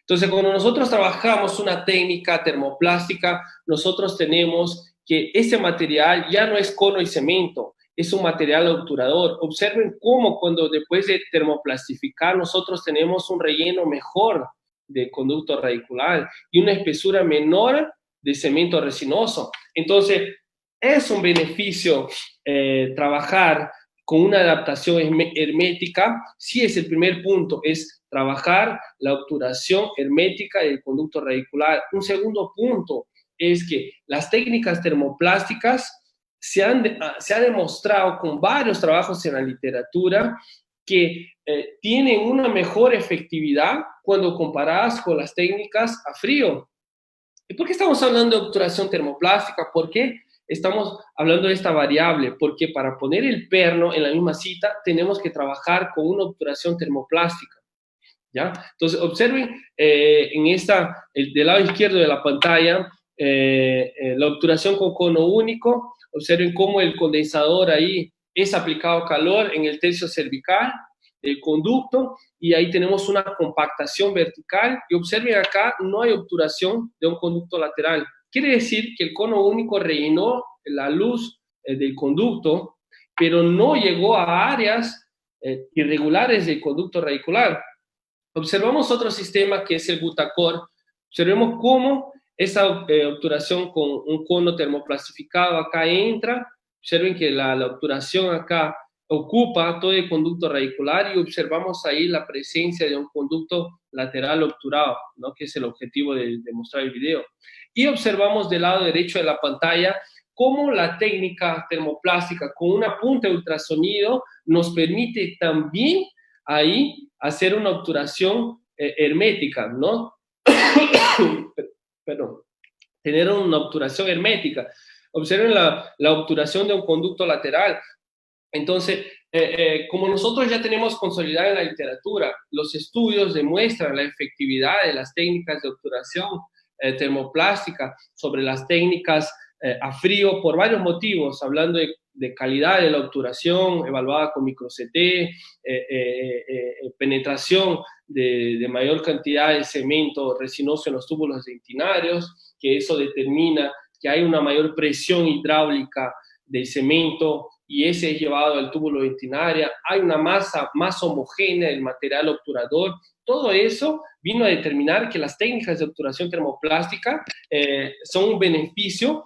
Entonces, cuando nosotros trabajamos una técnica termoplástica, nosotros tenemos que ese material ya no es cono y cemento, es un material obturador. Observen cómo cuando después de termoplastificar nosotros tenemos un relleno mejor de conducto radicular y una espesura menor de cemento resinoso. Entonces, es un beneficio trabajar con una adaptación hermética. Sí, es el primer punto, es trabajar la obturación hermética del conducto radicular. Un segundo punto es que las técnicas termoplásticas se ha demostrado con varios trabajos en la literatura que tienen una mejor efectividad cuando comparadas con las técnicas a frío. ¿Y por qué estamos hablando de obturación termoplástica? ¿Por qué estamos hablando de esta variable? Porque para poner el perno en la misma cita tenemos que trabajar con una obturación termoplástica, ¿ya? Entonces, observen del lado izquierdo de la pantalla, la obturación con cono único. Observen cómo el condensador ahí es aplicado calor en el tercio cervical del conducto, y ahí tenemos una compactación vertical. Y observen acá, no hay obturación de un conducto lateral. Quiere decir que el cono único rellenó la luz del conducto, pero no llegó a áreas irregulares del conducto radicular. Observamos otro sistema que es el Butacor. Observemos cómo Esa obturación con un cono termoplastificado acá entra. Observen que la obturación acá ocupa todo el conducto radicular y observamos ahí la presencia de un conducto lateral obturado, ¿no? Que es el objetivo de mostrar el video. Y observamos del lado derecho de la pantalla cómo la técnica termoplástica con una punta de ultrasonido nos permite también ahí hacer una obturación hermética, ¿no? Perdón, tener una obturación hermética. Observen la obturación de un conducto lateral. Entonces, como nosotros ya tenemos consolidada en la literatura, los estudios demuestran la efectividad de las técnicas de obturación termoplástica sobre las técnicas a frío por varios motivos, hablando de calidad de la obturación evaluada con micro-CT, penetración de mayor cantidad de cemento resinoso en los túbulos dentinarios, que eso determina que hay una mayor presión hidráulica del cemento y ese es llevado al túbulo dentinario, hay una masa más homogénea del material obturador. Todo eso vino a determinar que las técnicas de obturación termoplástica son un beneficio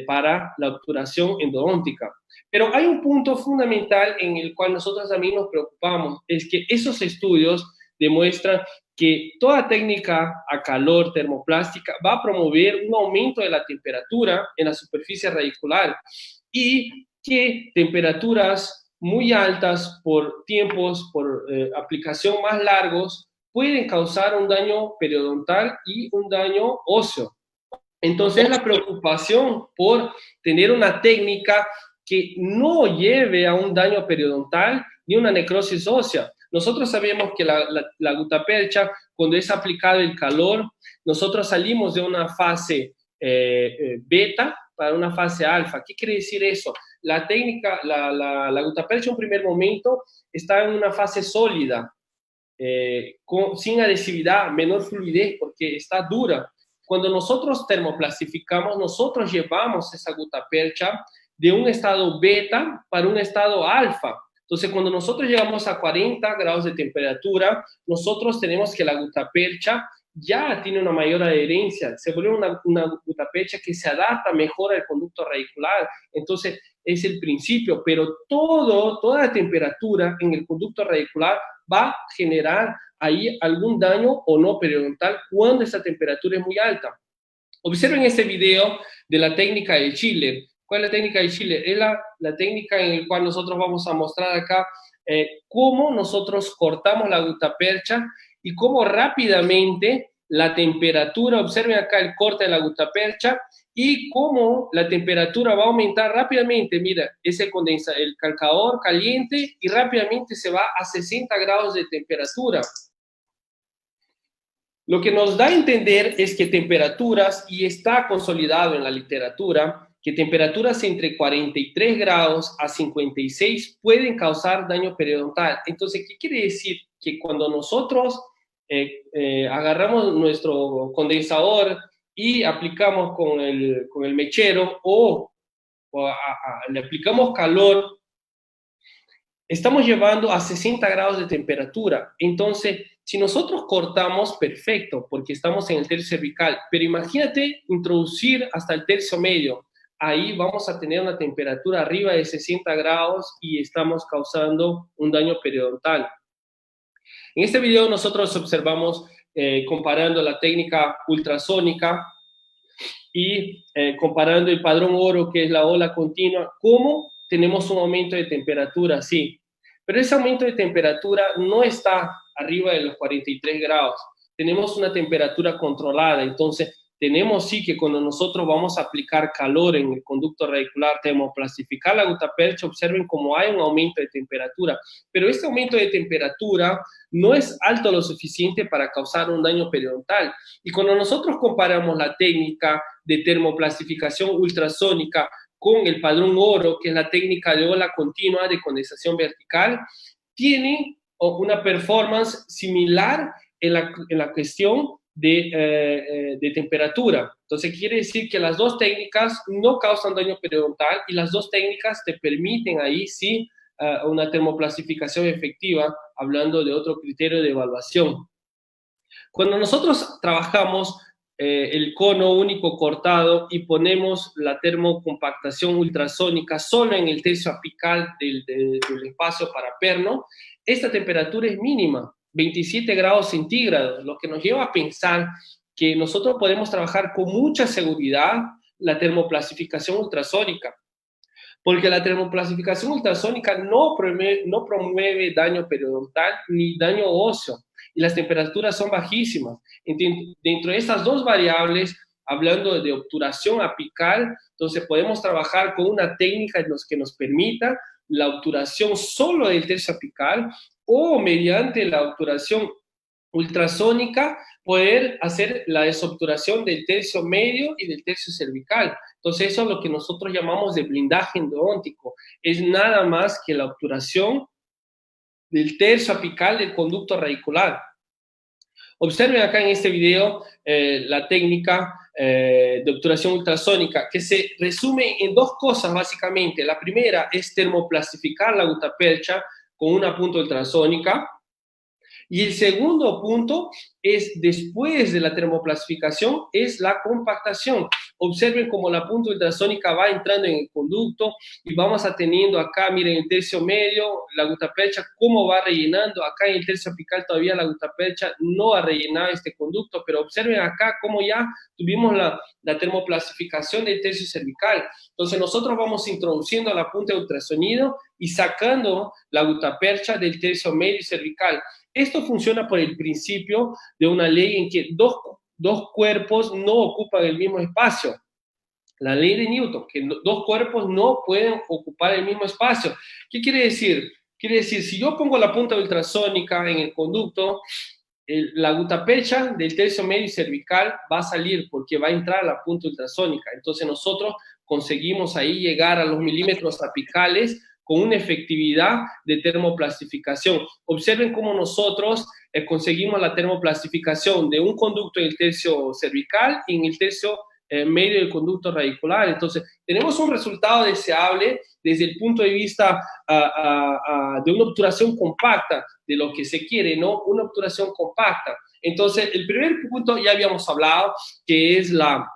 para la obturación endodóntica. Pero hay un punto fundamental en el cual nosotros también nos preocupamos, es que esos estudios demuestran que toda técnica a calor termoplástica va a promover un aumento de la temperatura en la superficie radicular y que temperaturas muy altas por tiempos, por aplicación más largos, pueden causar un daño periodontal y un daño óseo. Entonces, la preocupación por tener una técnica que no lleve a un daño periodontal ni una necrosis ósea. Nosotros sabemos que la gutapercha, cuando es aplicado el calor, nosotros salimos de una fase beta para una fase alfa. ¿Qué quiere decir eso? La técnica, la gutapercha en un primer momento está en una fase sólida, sin adhesividad, menor fluidez, porque está dura. Cuando nosotros termoplastificamos, nosotros llevamos esa gutapercha de un estado beta para un estado alfa. Entonces, cuando nosotros llegamos a 40 grados de temperatura, nosotros tenemos que la gutapercha ya tiene una mayor adherencia, se vuelve una gutapercha que se adapta mejor al conducto radicular. Entonces, es el principio, pero toda la temperatura en el conducto radicular va a generar ahí algún daño o no periodontal cuando esa temperatura es muy alta. Observen este video de la técnica de Schiller. ¿Cuál es la técnica de Schiller? Es la técnica en la cual nosotros vamos a mostrar acá cómo nosotros cortamos la gutapercha y cómo rápidamente la temperatura, observen acá el corte de la gutapercha y cómo la temperatura va a aumentar rápidamente. Mira, ese condensa, el calcador caliente y rápidamente se va a 60 grados de temperatura. Lo que nos da a entender es que temperaturas, y está consolidado en la literatura, que temperaturas entre 43 grados a 56 pueden causar daño periodontal. Entonces, ¿qué quiere decir? Que cuando nosotros agarramos nuestro condensador y aplicamos con el mechero le aplicamos calor, estamos llevando a 60 grados de temperatura. Entonces, si nosotros cortamos, perfecto, porque estamos en el tercio cervical, pero imagínate introducir hasta el tercio medio. Ahí vamos a tener una temperatura arriba de 60 grados y estamos causando un daño periodontal. En este video nosotros observamos, comparando la técnica ultrasónica y comparando el padrón oro, que es la ola continua, cómo tenemos un aumento de temperatura, sí. Pero ese aumento de temperatura no está arriba de los 43 grados. Tenemos una temperatura controlada, entonces tenemos sí que cuando nosotros vamos a aplicar calor en el conducto radicular, termoplastificar la gutapercha, observen cómo hay un aumento de temperatura. Pero este aumento de temperatura no es alto lo suficiente para causar un daño periodontal. Y cuando nosotros comparamos la técnica de termoplastificación ultrasónica con el padrón oro, que es la técnica de ola continua de condensación vertical, tiene una performance similar en la cuestión de temperatura. Entonces, quiere decir que las dos técnicas no causan daño periodontal y las dos técnicas te permiten ahí sí una termoplastificación efectiva, hablando de otro criterio de evaluación. Cuando nosotros trabajamos el cono único cortado y ponemos la termocompactación ultrasónica solo en el tercio apical del espacio para perno, esta temperatura es mínima, 27 grados centígrados, lo que nos lleva a pensar que nosotros podemos trabajar con mucha seguridad la termoplasificación ultrasónica, porque la termoplasificación ultrasónica no promueve daño periodontal ni daño óseo, y las temperaturas son bajísimas. Dentro de estas dos variables, hablando de obturación apical, entonces podemos trabajar con una técnica que nos permita la obturación solo del tercio apical o mediante la obturación ultrasónica poder hacer la desobturación del tercio medio y del tercio cervical. Entonces eso es lo que nosotros llamamos de blindaje endodóntico. Es nada más que la obturación del tercio apical del conducto radicular. Observen acá en este video la técnica de obturación ultrasónica, que se resume en dos cosas básicamente. La primera es termoplastificar la gutapercha con una punta ultrasónica. Y el segundo punto es, después de la termoplasificación, es la compactación. Observen cómo la punta ultrasónica va entrando en el conducto y vamos teniendo acá, miren, el tercio medio, la gutapercha, cómo va rellenando. Acá en el tercio apical todavía la gutapercha no ha rellenado este conducto, pero observen acá cómo ya tuvimos la termoplasificación del tercio cervical. Entonces nosotros vamos introduciendo la punta de ultrasonido y sacando la gutapercha del tercio medio y cervical. Esto funciona por el principio de una ley en que dos cuerpos no ocupan el mismo espacio. La ley de Newton, que dos cuerpos no pueden ocupar el mismo espacio. ¿Qué quiere decir? Quiere decir, si yo pongo la punta ultrasónica en el conducto, la gutapercha del tercio medio y cervical va a salir porque va a entrar a la punta ultrasónica. Entonces nosotros conseguimos ahí llegar a los milímetros apicales con una efectividad de termoplastificación. Observen cómo nosotros conseguimos la termoplastificación de un conducto en el tercio cervical y en el tercio medio del conducto radicular. Entonces, tenemos un resultado deseable desde el punto de vista de una obturación compacta, de lo que se quiere, ¿no? Una obturación compacta. Entonces, el primer punto ya habíamos hablado, que es la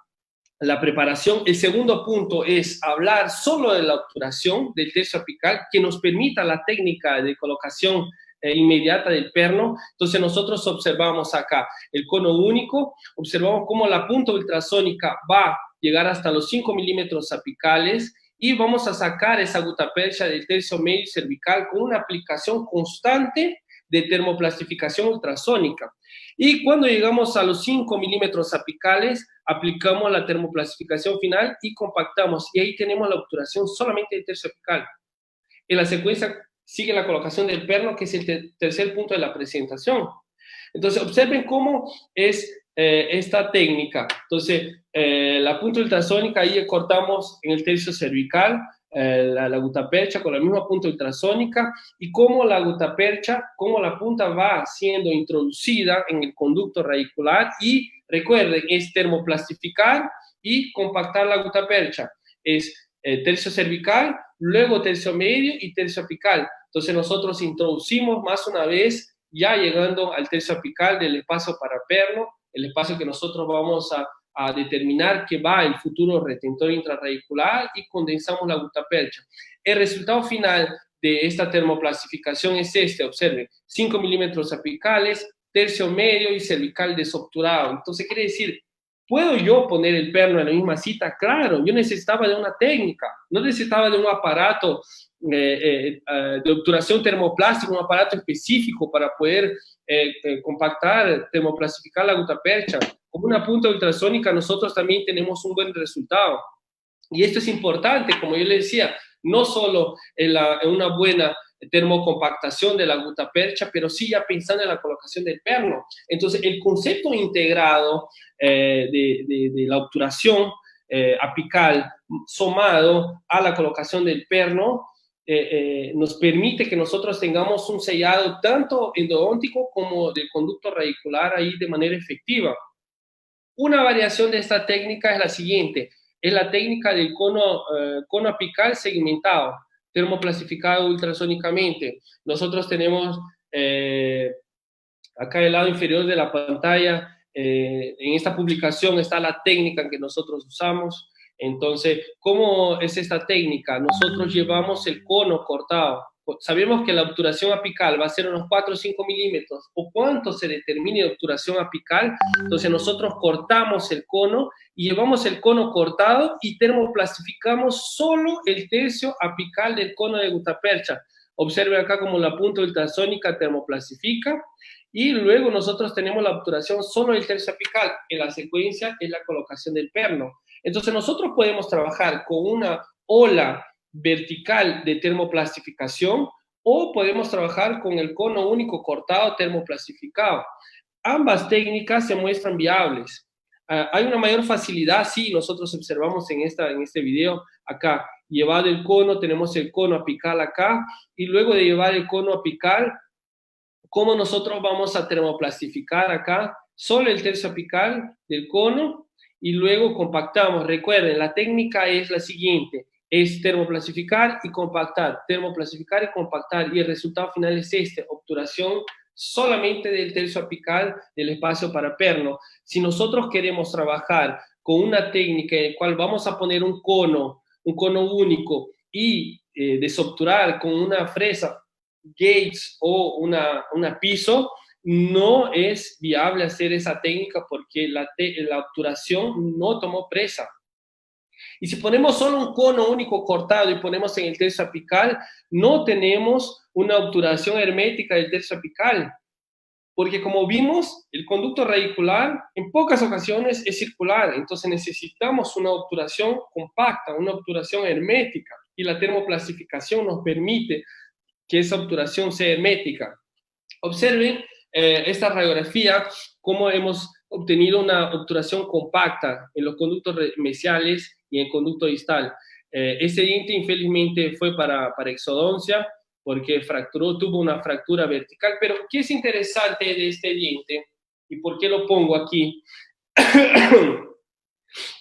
preparación. El segundo punto es hablar solo de la obturación del tercio apical, que nos permita la técnica de colocación inmediata del perno. Entonces nosotros observamos acá el cono único, observamos cómo la punta ultrasónica va a llegar hasta los 5 milímetros apicales y vamos a sacar esa gutapercha del tercio medio y cervical con una aplicación constante de termoplastificación ultrasónica. Y cuando llegamos a los 5 milímetros apicales, aplicamos la termoplastificación final y compactamos. Y ahí tenemos la obturación solamente del tercio apical. En la secuencia sigue la colocación del perno, que es el tercer punto de la presentación. Entonces, observen cómo es esta técnica. Entonces, la punta ultrasónica, ahí cortamos en el tercio cervical, la gutapercha con la misma punta ultrasónica, y cómo la gutapercha, cómo la punta va siendo introducida en el conducto radicular, y recuerden, es termoplastificar y compactar la gutapercha. Es tercio cervical, luego tercio medio y tercio apical. Entonces nosotros introducimos más una vez, ya llegando al tercio apical del espacio para perno, el espacio que nosotros vamos a determinar que va el futuro retentor intrarradicular, y condensamos la gutapercha. El resultado final de esta termoplastificación es este, observen, 5 milímetros apicales, tercio medio y cervical desobturado. Entonces quiere decir, ¿puedo yo poner el perno en la misma cita? Claro, yo necesitaba de una técnica, no necesitaba de un aparato de obturación termoplástica, un aparato específico para poder compactar, termoplastificar la gutapercha. Con una punta ultrasónica nosotros también tenemos un buen resultado. Y esto es importante, como yo le decía, no solo en una buena termocompactación de la gutapercha, pero sí ya pensando en la colocación del perno. Entonces, el concepto integrado de la obturación apical sumado a la colocación del perno nos permite que nosotros tengamos un sellado tanto endodóntico como del conducto radicular ahí de manera efectiva. Una variación de esta técnica es la siguiente, es la técnica del cono apical segmentado, termoplastificado ultrasónicamente. Nosotros tenemos acá el lado inferior de la pantalla En esta publicación está la técnica que nosotros usamos. Entonces, ¿cómo es esta técnica? Nosotros llevamos el cono cortado. Sabemos que la obturación apical va a ser unos 4 o 5 milímetros, o cuánto se determine de obturación apical. Entonces nosotros cortamos el cono y llevamos el cono cortado y termoplastificamos solo el tercio apical del cono de gutapercha. Observen acá como la punta ultrasónica termoplastifica, y luego nosotros tenemos la obturación solo del tercio apical. En la secuencia es la colocación del perno. Entonces nosotros podemos trabajar con una ola vertical de termoplastificación, o podemos trabajar con el cono único cortado termoplastificado. Ambas técnicas se muestran viables. Hay una mayor facilidad, sí, nosotros observamos en este video, acá, llevado el cono, tenemos el cono apical acá, y luego de llevar el cono apical, ¿cómo nosotros vamos a termoplastificar acá? Solo el tercio apical del cono, y luego compactamos. Recuerden, la técnica es la siguiente: es termoplastificar y compactar, y el resultado final es obturación solamente del tercio apical del espacio para perno. Si nosotros queremos trabajar con una técnica en la cual vamos a poner un cono único y desobturar con una fresa Gates o una piso, no es viable hacer esa técnica porque la obturación no tomó presa. Y si ponemos solo un cono único cortado y ponemos en el tercio apical, no tenemos una obturación hermética del tercio apical, porque como vimos, el conducto radicular en pocas ocasiones es circular, entonces necesitamos una obturación compacta, una obturación hermética, y la termoplastificación nos permite que esa obturación sea hermética. Observen esta radiografía, cómo hemos obtenido una obturación compacta en los conductos mesiales y en el conducto distal. Este diente infelizmente fue para exodoncia, porque tuvo una fractura vertical. Pero ¿qué es interesante de este diente? ¿Y por qué lo pongo aquí?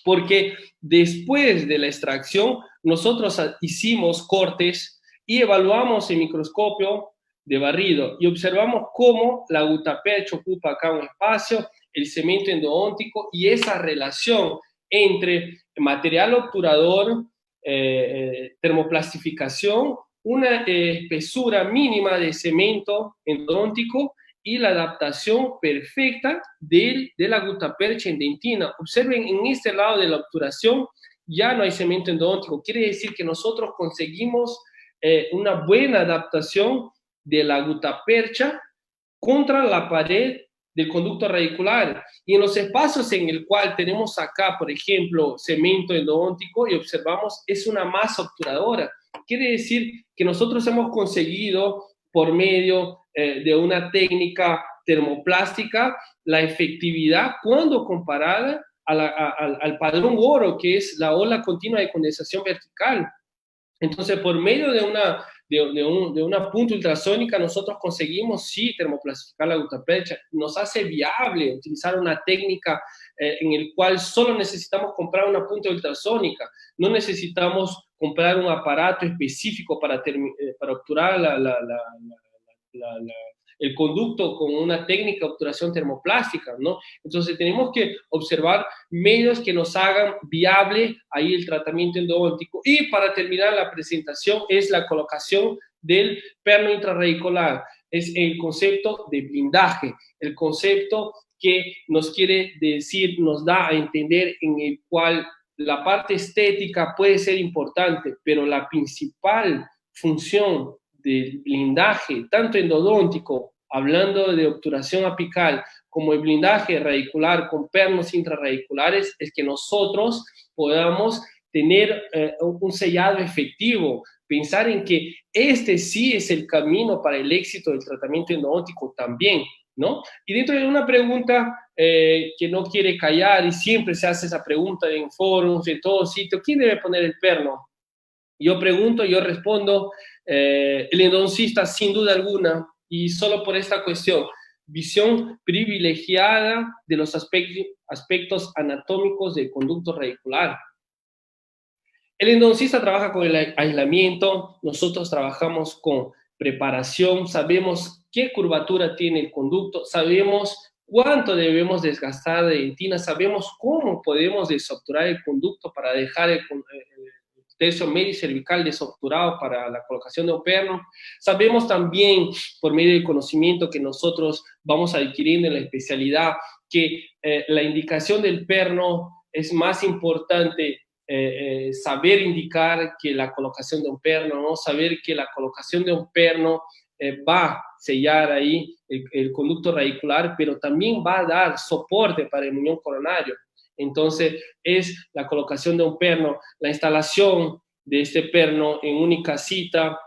Porque después de la extracción, nosotros hicimos cortes y evaluamos en microscopio de barrido y observamos cómo la gutapercha ocupa acá un espacio, el cemento endodóntico, y esa relación entre material obturador, termoplastificación, una espesura mínima de cemento endodóntico y la adaptación perfecta de la gutapercha en dentina. Observen, en este lado de la obturación ya no hay cemento endodóntico. Quiere decir que nosotros conseguimos una buena adaptación de la gutapercha contra la pared del conducto radicular. Y en los espacios en el cual tenemos acá, por ejemplo, cemento endodóntico, y observamos, es una masa obturadora. Quiere decir que nosotros hemos conseguido, por medio de una técnica termoplástica, la efectividad cuando comparada al padrón oro, que es la ola continua de condensación vertical. Entonces, por medio de una punta ultrasónica, nosotros conseguimos, sí, termoplastificar la gutapercha. Nos hace viable utilizar una técnica en el cual solo necesitamos comprar una punta ultrasónica. No necesitamos comprar un aparato específico para obturar el conducto con una técnica de obturación termoplástica, ¿no? Entonces tenemos que observar medios que nos hagan viable ahí el tratamiento endodóntico. Y para terminar la presentación es la colocación del perno intraradicular. Es el concepto de blindaje, el concepto que nos quiere decir, nos da a entender, en el cual la parte estética puede ser importante, pero la principal función del blindaje, tanto endodóntico, hablando de obturación apical, como el blindaje radicular con pernos intrarradiculares, es que nosotros podamos tener un sellado efectivo, pensar en que este sí es el camino para el éxito del tratamiento endodóntico también, ¿no? Y dentro de una pregunta que no quiere callar, y siempre se hace esa pregunta en foros, en todo sitio: ¿quién debe poner el perno? Yo pregunto, yo respondo, el endodoncista sin duda alguna, y solo por esta cuestión: visión privilegiada de los aspectos anatómicos del conducto radicular. El endodoncista trabaja con el aislamiento, nosotros trabajamos con preparación, sabemos qué curvatura tiene el conducto, sabemos cuánto debemos desgastar de dentina, sabemos cómo podemos desobturar el conducto para dejar el tercio medio y cervical desobturado para la colocación de un perno. Sabemos también, por medio del conocimiento que nosotros vamos adquiriendo en la especialidad, que la indicación del perno es más importante saber indicar que la colocación de un perno, ¿no? Saber que la colocación de un perno va a sellar ahí el conducto radicular, pero también va a dar soporte para el muñón coronario. Entonces, es la colocación de un perno, la instalación de este perno en única cita,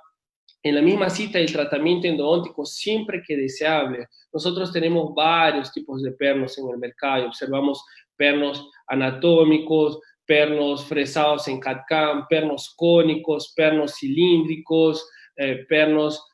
en la misma cita del tratamiento endodóntico, siempre que deseable. Nosotros tenemos varios tipos de pernos en el mercado. Observamos pernos anatómicos, pernos fresados en CAD/CAM, pernos cónicos, pernos cilíndricos, pernos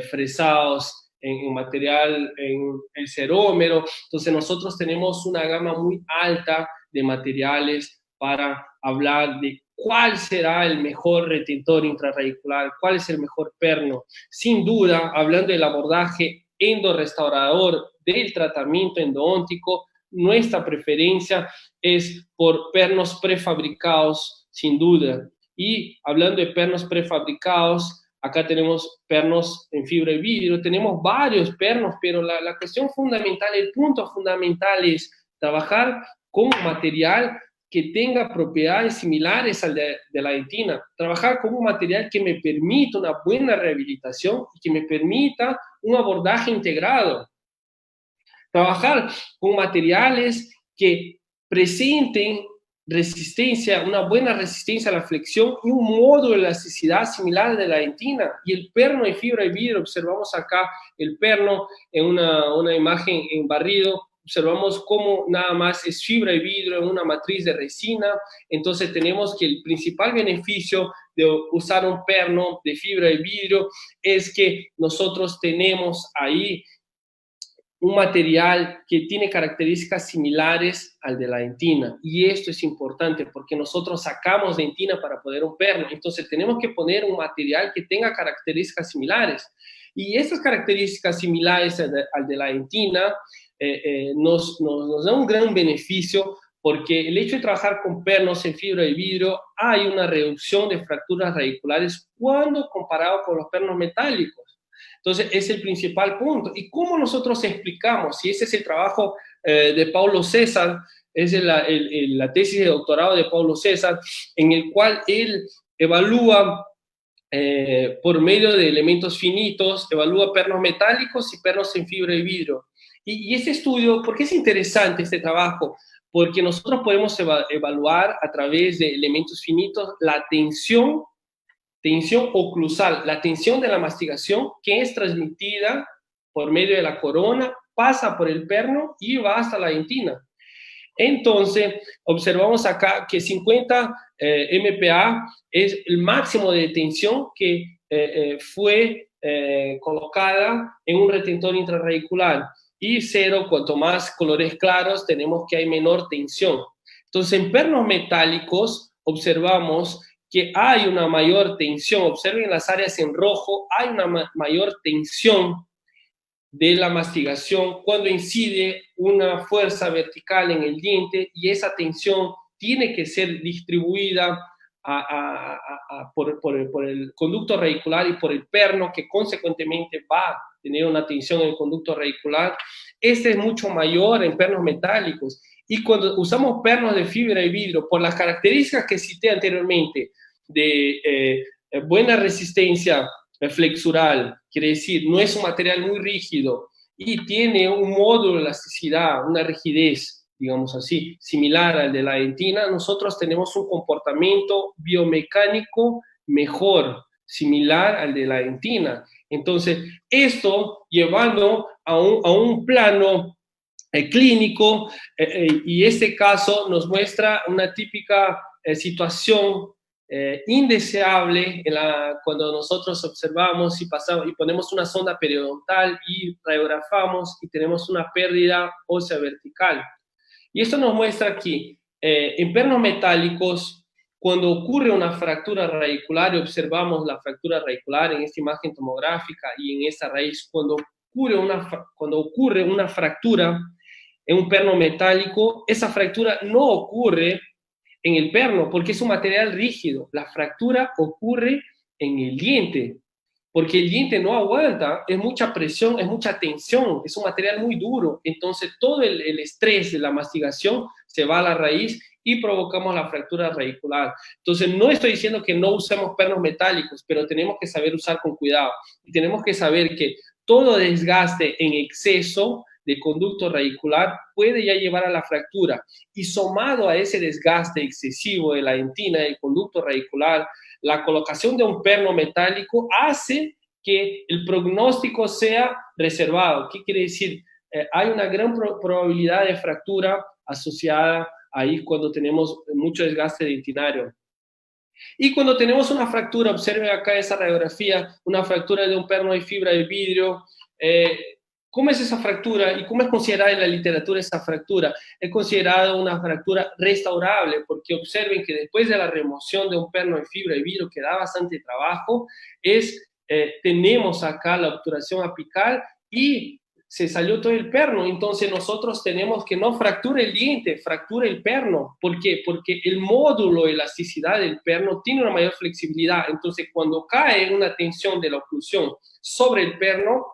fresados en material, en el cerómero. Entonces nosotros tenemos una gama muy alta de materiales para hablar de cuál será el mejor retentor intrarradicular, cuál es el mejor perno. Sin duda, hablando del abordaje endorrestaurador del tratamiento endodóntico, nuestra preferencia es por pernos prefabricados, sin duda. Y hablando de pernos prefabricados, acá tenemos pernos en fibra de vidrio, tenemos varios pernos, pero la cuestión fundamental, el punto fundamental es trabajar con material que tenga propiedades similares al de la dentina, trabajar con un material que me permita una buena rehabilitación y que me permita un abordaje integrado. Trabajar con materiales que presenten resistencia, una buena resistencia a la flexión y un modo de elasticidad similar al de la dentina. Y el perno de fibra de vidrio, observamos acá el perno en una imagen en barrido, observamos cómo nada más es fibra de vidrio en una matriz de resina. Entonces tenemos que el principal beneficio de usar un perno de fibra de vidrio es que nosotros tenemos ahí un material que tiene características similares al de la dentina. Y esto es importante porque nosotros sacamos dentina para poner un perno. Entonces tenemos que poner un material que tenga características similares. Y estas características similares al de la dentina nos da un gran beneficio porque el hecho de trabajar con pernos en fibra de vidrio hay una reducción de fracturas radiculares cuando comparado con los pernos metálicos. Entonces, es el principal punto. ¿Y cómo nosotros explicamos? Si ese es el trabajo de Paulo César, es la tesis de doctorado de Paulo César, en el cual él evalúa por medio de elementos finitos, evalúa pernos metálicos y pernos en fibra de vidrio. Y este estudio, ¿por qué es interesante este trabajo? Porque nosotros podemos evaluar a través de elementos finitos la tensión oclusal, la tensión de la mastigación que es transmitida por medio de la corona, pasa por el perno y va hasta la dentina. Entonces, observamos acá que 50 MPa es el máximo de tensión que fue colocada en un retentor intrarradicular y 0, cuanto más colores claros, tenemos que hay menor tensión. Entonces, en pernos metálicos observamos que hay una mayor tensión. Observen las áreas en rojo, hay una mayor tensión de la mastigación cuando incide una fuerza vertical en el diente y esa tensión tiene que ser distribuida por el conducto radicular y por el perno, que consecuentemente va a tener una tensión en el conducto radicular. Este es mucho mayor en pernos metálicos. Y cuando usamos pernos de fibra de vidrio, por las características que cité anteriormente, de buena resistencia flexural, quiere decir, no es un material muy rígido y tiene un módulo de elasticidad, una rigidez, digamos así, similar al de la dentina, nosotros tenemos un comportamiento biomecánico mejor, similar al de la dentina. Entonces, esto llevando a un plano clínico, y este caso nos muestra una típica situación indeseable cuando nosotros observamos y ponemos una sonda periodontal y radiografamos y tenemos una pérdida ósea vertical. Y esto nos muestra aquí, en pernos metálicos, cuando ocurre una fractura radicular, y observamos la fractura radicular en esta imagen tomográfica y en esta raíz, cuando ocurre una fractura, en un perno metálico, esa fractura no ocurre en el perno porque es un material rígido. La fractura ocurre en el diente, porque el diente no aguanta, es mucha presión, es mucha tensión, es un material muy duro. Entonces todo el estrés de la mastigación se va a la raíz y provocamos la fractura radicular. Entonces no estoy diciendo que no usemos pernos metálicos, pero tenemos que saber usar con cuidado. Y tenemos que saber que todo desgaste en exceso de conducto radicular puede ya llevar a la fractura. Y sumado a ese desgaste excesivo de la dentina, del conducto radicular, la colocación de un perno metálico hace que el pronóstico sea reservado. ¿Qué quiere decir? Hay una gran probabilidad de fractura asociada ahí cuando tenemos mucho desgaste dentinario. Y cuando tenemos una fractura, observen acá esa radiografía, una fractura de un perno de fibra de vidrio. ¿Cómo es esa fractura y cómo es considerada en la literatura esa fractura? Es considerada una fractura restaurable, porque observen que después de la remoción de un perno de fibra de vidrio que da bastante trabajo, tenemos acá la obturación apical y se salió todo el perno. Entonces nosotros tenemos que no fracture el diente, fracture el perno. ¿Por qué? Porque el módulo de elasticidad del perno tiene una mayor flexibilidad. Entonces cuando cae una tensión de la oclusión sobre el perno,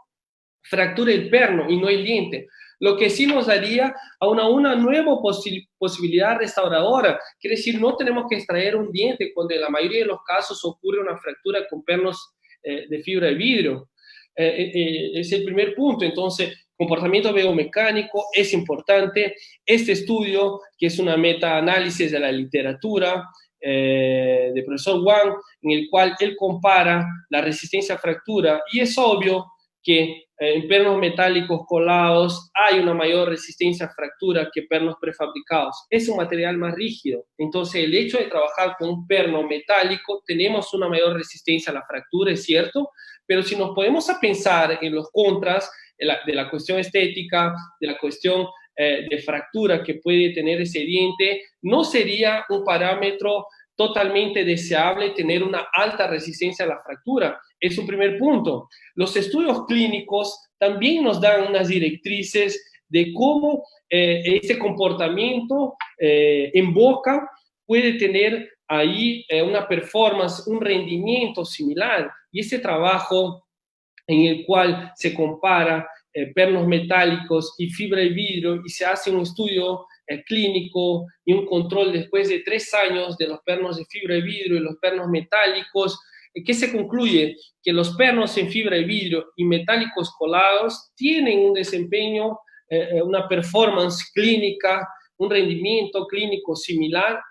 fractura el perno y no el diente. Lo que sí nos daría a una nueva posibilidad restauradora. Quiere decir, no tenemos que extraer un diente cuando en la mayoría de los casos ocurre una fractura con pernos de fibra de vidrio. Es el primer punto. Entonces, comportamiento biomecánico es importante. Este estudio, que es una meta-análisis de la literatura, de profesor Wang, en el cual él compara la resistencia a fractura, y es obvio que en pernos metálicos colados hay una mayor resistencia a fractura que pernos prefabricados. Es un material más rígido. Entonces, el hecho de trabajar con un perno metálico, tenemos una mayor resistencia a la fractura, es cierto, pero si nos podemos a pensar en los contras de la cuestión estética, de la cuestión de fractura que puede tener ese diente, no sería un parámetro totalmente deseable tener una alta resistencia a la fractura. Es un primer punto. Los estudios clínicos también nos dan unas directrices de cómo este comportamiento en boca puede tener ahí una performance, un rendimiento similar. Y ese trabajo en el cual se compara pernos metálicos y fibra de vidrio y se hace un estudio clínico y un control después de 3 años de los pernos de fibra de vidrio y los pernos metálicos. ¿Qué se concluye? Que los pernos en fibra de vidrio y metálicos colados tienen un desempeño, una performance clínica, un rendimiento clínico similar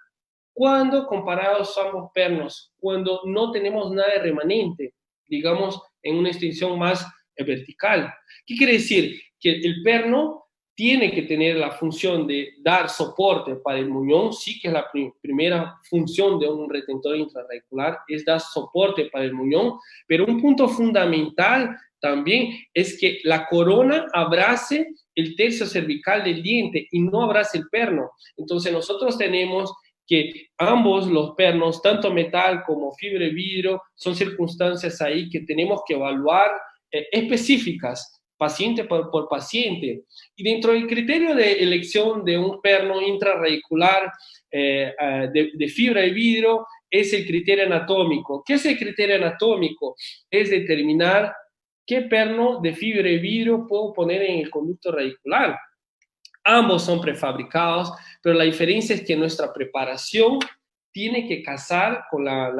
cuando comparados a ambos pernos, cuando no tenemos nada de remanente, digamos, en una extensión más vertical. ¿Qué quiere decir? Que el perno tiene que tener la función de dar soporte para el muñón, sí que es la primera función de un retentor intraradicular, es dar soporte para el muñón, pero un punto fundamental también es que la corona abrace el tercio cervical del diente y no abrace el perno. Entonces nosotros tenemos que ambos los pernos, tanto metal como fibra de vidrio, son circunstancias ahí que tenemos que evaluar específicas, paciente por paciente. Y dentro del criterio de elección de un perno intraradicular de fibra de vidrio es el criterio anatómico. ¿Qué es el criterio anatómico? Es determinar qué perno de fibra de vidrio puedo poner en el conducto radicular. Ambos son prefabricados, pero la diferencia es que nuestra preparación tiene que casar con la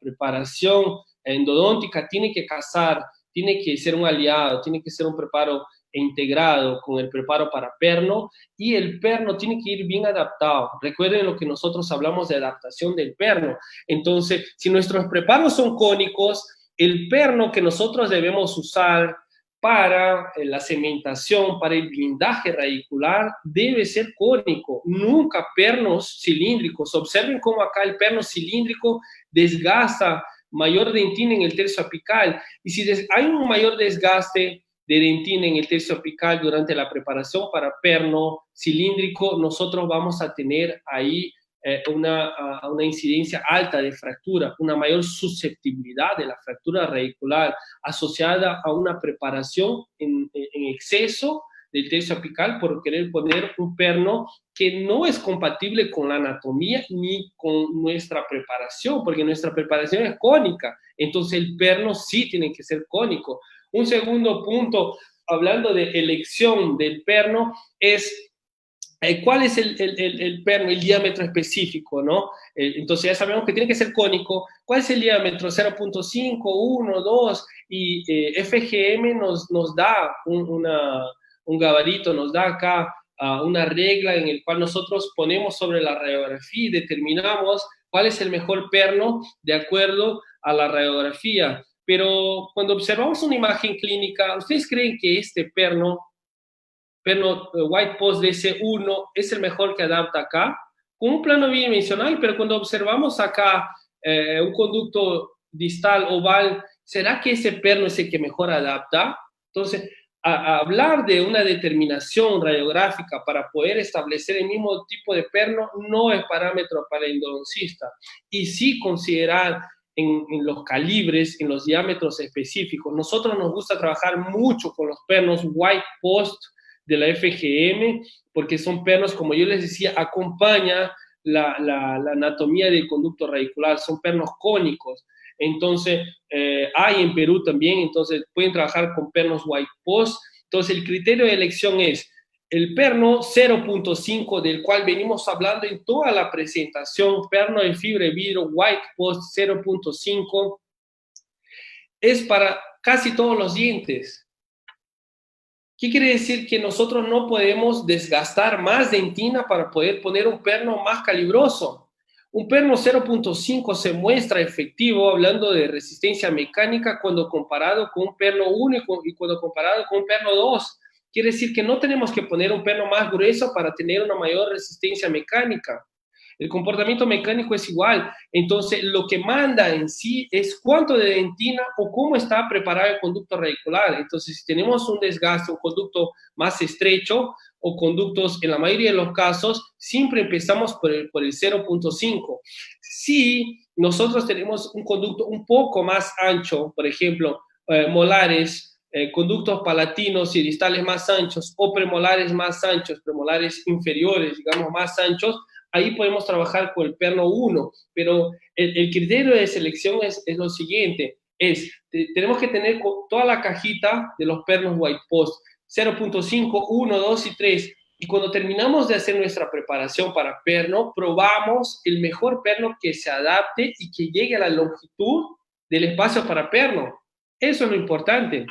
preparación endodóntica, tiene que casar, tiene que ser un aliado, tiene que ser un preparo integrado con el preparo para perno, y el perno tiene que ir bien adaptado. Recuerden lo que nosotros hablamos de adaptación del perno. Entonces, si nuestros preparos son cónicos, el perno que nosotros debemos usar para la cementación, para el blindaje radicular, debe ser cónico, nunca pernos cilíndricos. Observen cómo acá el perno cilíndrico desgasta mayor dentina en el tercio apical. Y si hay un mayor desgaste de dentina en el tercio apical durante la preparación para perno cilíndrico, nosotros vamos a tener ahí una incidencia alta de fractura, una mayor susceptibilidad de la fractura radicular asociada a una preparación en exceso del tercio apical por querer poner un perno que no es compatible con la anatomía ni con nuestra preparación, porque nuestra preparación es cónica, entonces el perno sí tiene que ser cónico. Un segundo punto, hablando de elección del perno, es ¿cuál es el perno, el diámetro específico, ¿no? Entonces ya sabemos que tiene que ser cónico. ¿Cuál es el diámetro? 0.5, 1, 2, y FGM nos da un gabarito, nos da acá una regla en el cual nosotros ponemos sobre la radiografía y determinamos cuál es el mejor perno de acuerdo a la radiografía. Pero cuando observamos una imagen clínica, ¿ustedes creen que este perno White Post DC1 es el mejor que adapta acá? Con un plano bidimensional, pero cuando observamos acá un conducto distal oval, ¿será que ese perno es el que mejor adapta? Entonces, a hablar de una determinación radiográfica para poder establecer el mismo tipo de perno no es parámetro para el endodoncista. Y sí considerar en los calibres, en los diámetros específicos. Nosotros nos gusta trabajar mucho con los pernos White Post de la FGM, porque son pernos, como yo les decía, acompaña la anatomía del conducto radicular, son pernos cónicos. Entonces, hay en Perú también, entonces pueden trabajar con pernos White Post. Entonces, el criterio de elección es el perno 0.5, del cual venimos hablando en toda la presentación, perno de fibra de vidrio White Post 0.5, es para casi todos los dientes. ¿Qué quiere decir? Que nosotros no podemos desgastar más dentina para poder poner un perno más calibroso. Un perno 0.5 se muestra efectivo hablando de resistencia mecánica cuando comparado con un perno único y cuando comparado con un perno 2. Quiere decir que no tenemos que poner un perno más grueso para tener una mayor resistencia mecánica. El comportamiento mecánico es igual. Entonces, lo que manda en sí es cuánto de dentina o cómo está preparado el conducto radicular. Entonces, si tenemos un desgaste, un conducto más estrecho o conductos, en la mayoría de los casos, siempre empezamos por el 0.5. Si nosotros tenemos un conducto un poco más ancho, por ejemplo, molares, conductos palatinos y distales más anchos o premolares más anchos, premolares inferiores, digamos, más anchos, ahí podemos trabajar con el perno 1, pero el criterio de selección es lo siguiente, tenemos que tener toda la cajita de los pernos White Post, 0.5, 1, 2 y 3, y cuando terminamos de hacer nuestra preparación para perno, probamos el mejor perno que se adapte y que llegue a la longitud del espacio para perno. Eso es lo importante,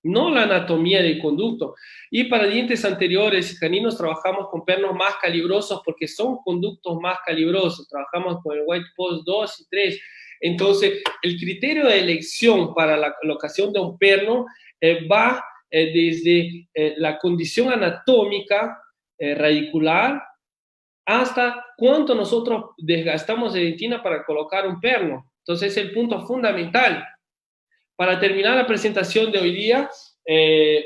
no la anatomía del conducto. Y para dientes anteriores y caninos trabajamos con pernos más calibrosos porque son conductos más calibrosos. Trabajamos con el White Post 2 y 3. Entonces, el criterio de elección para la colocación de un perno va desde la condición anatómica radicular hasta cuánto nosotros desgastamos de dentina para colocar un perno. Entonces, es el punto fundamental. Para terminar la presentación de hoy día,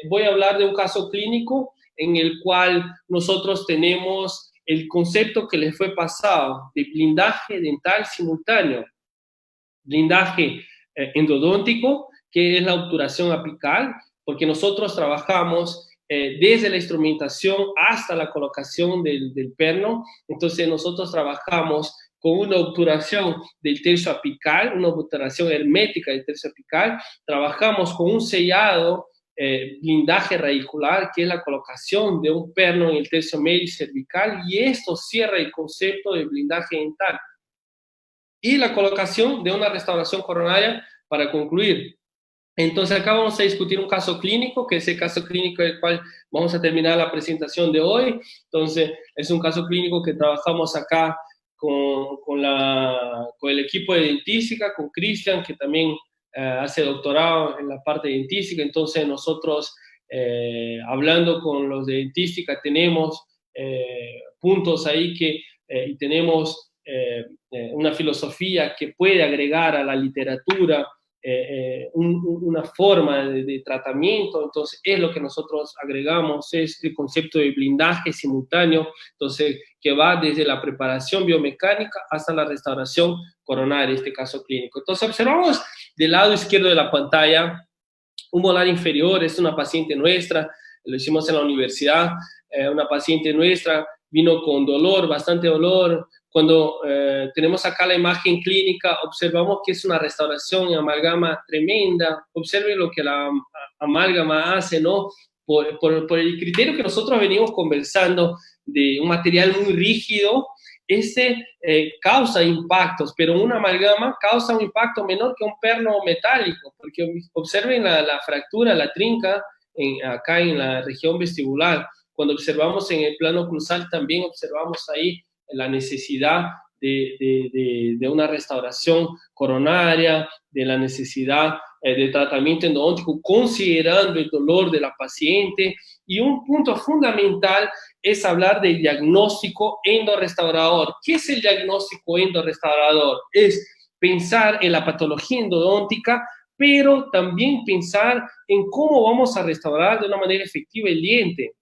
voy a hablar de un caso clínico en el cual nosotros tenemos el concepto que les fue pasado de blindaje dental simultáneo. Blindaje endodóntico, que es la obturación apical, porque nosotros trabajamos desde la instrumentación hasta la colocación del perno. Entonces nosotros trabajamos con una obturación del tercio apical, una obturación hermética del tercio apical. Trabajamos con un sellado, blindaje radicular, que es la colocación de un perno en el tercio medio y cervical, y esto cierra el concepto de blindaje dental. Y la colocación de una restauración coronaria para concluir. Entonces acá vamos a discutir un caso clínico, que es el caso clínico del cual vamos a terminar la presentación de hoy. Entonces es un caso clínico que trabajamos acá con el equipo de dentística, con Cristian, que también hace doctorado en la parte de dentística. Entonces nosotros, hablando con los de dentística, tenemos puntos ahí y tenemos una filosofía que puede agregar a la literatura una forma de tratamiento. Entonces es lo que nosotros agregamos, es el concepto de blindaje simultáneo, entonces que va desde la preparación biomecánica hasta la restauración coronaria, en este caso clínico. Entonces observamos del lado izquierdo de la pantalla un molar inferior, es una paciente nuestra, lo hicimos en la universidad, una paciente nuestra vino con dolor, bastante dolor. Cuando tenemos acá la imagen clínica, observamos que es una restauración en amalgama tremenda. Observen lo que la amálgama hace, ¿no? Por el criterio que nosotros venimos conversando de un material muy rígido, causa impactos, pero una amalgama causa un impacto menor que un perno metálico, porque observen la fractura, la trinca, acá en la región vestibular. Cuando observamos en el plano cruzal, también observamos ahí la necesidad de una restauración coronaria, de la necesidad de tratamiento endodóntico, considerando el dolor de la paciente. Y un punto fundamental es hablar del diagnóstico endorestaurador. ¿Qué es el diagnóstico endorestaurador? Es pensar en la patología endodóntica, pero también pensar en cómo vamos a restaurar de una manera efectiva el diente.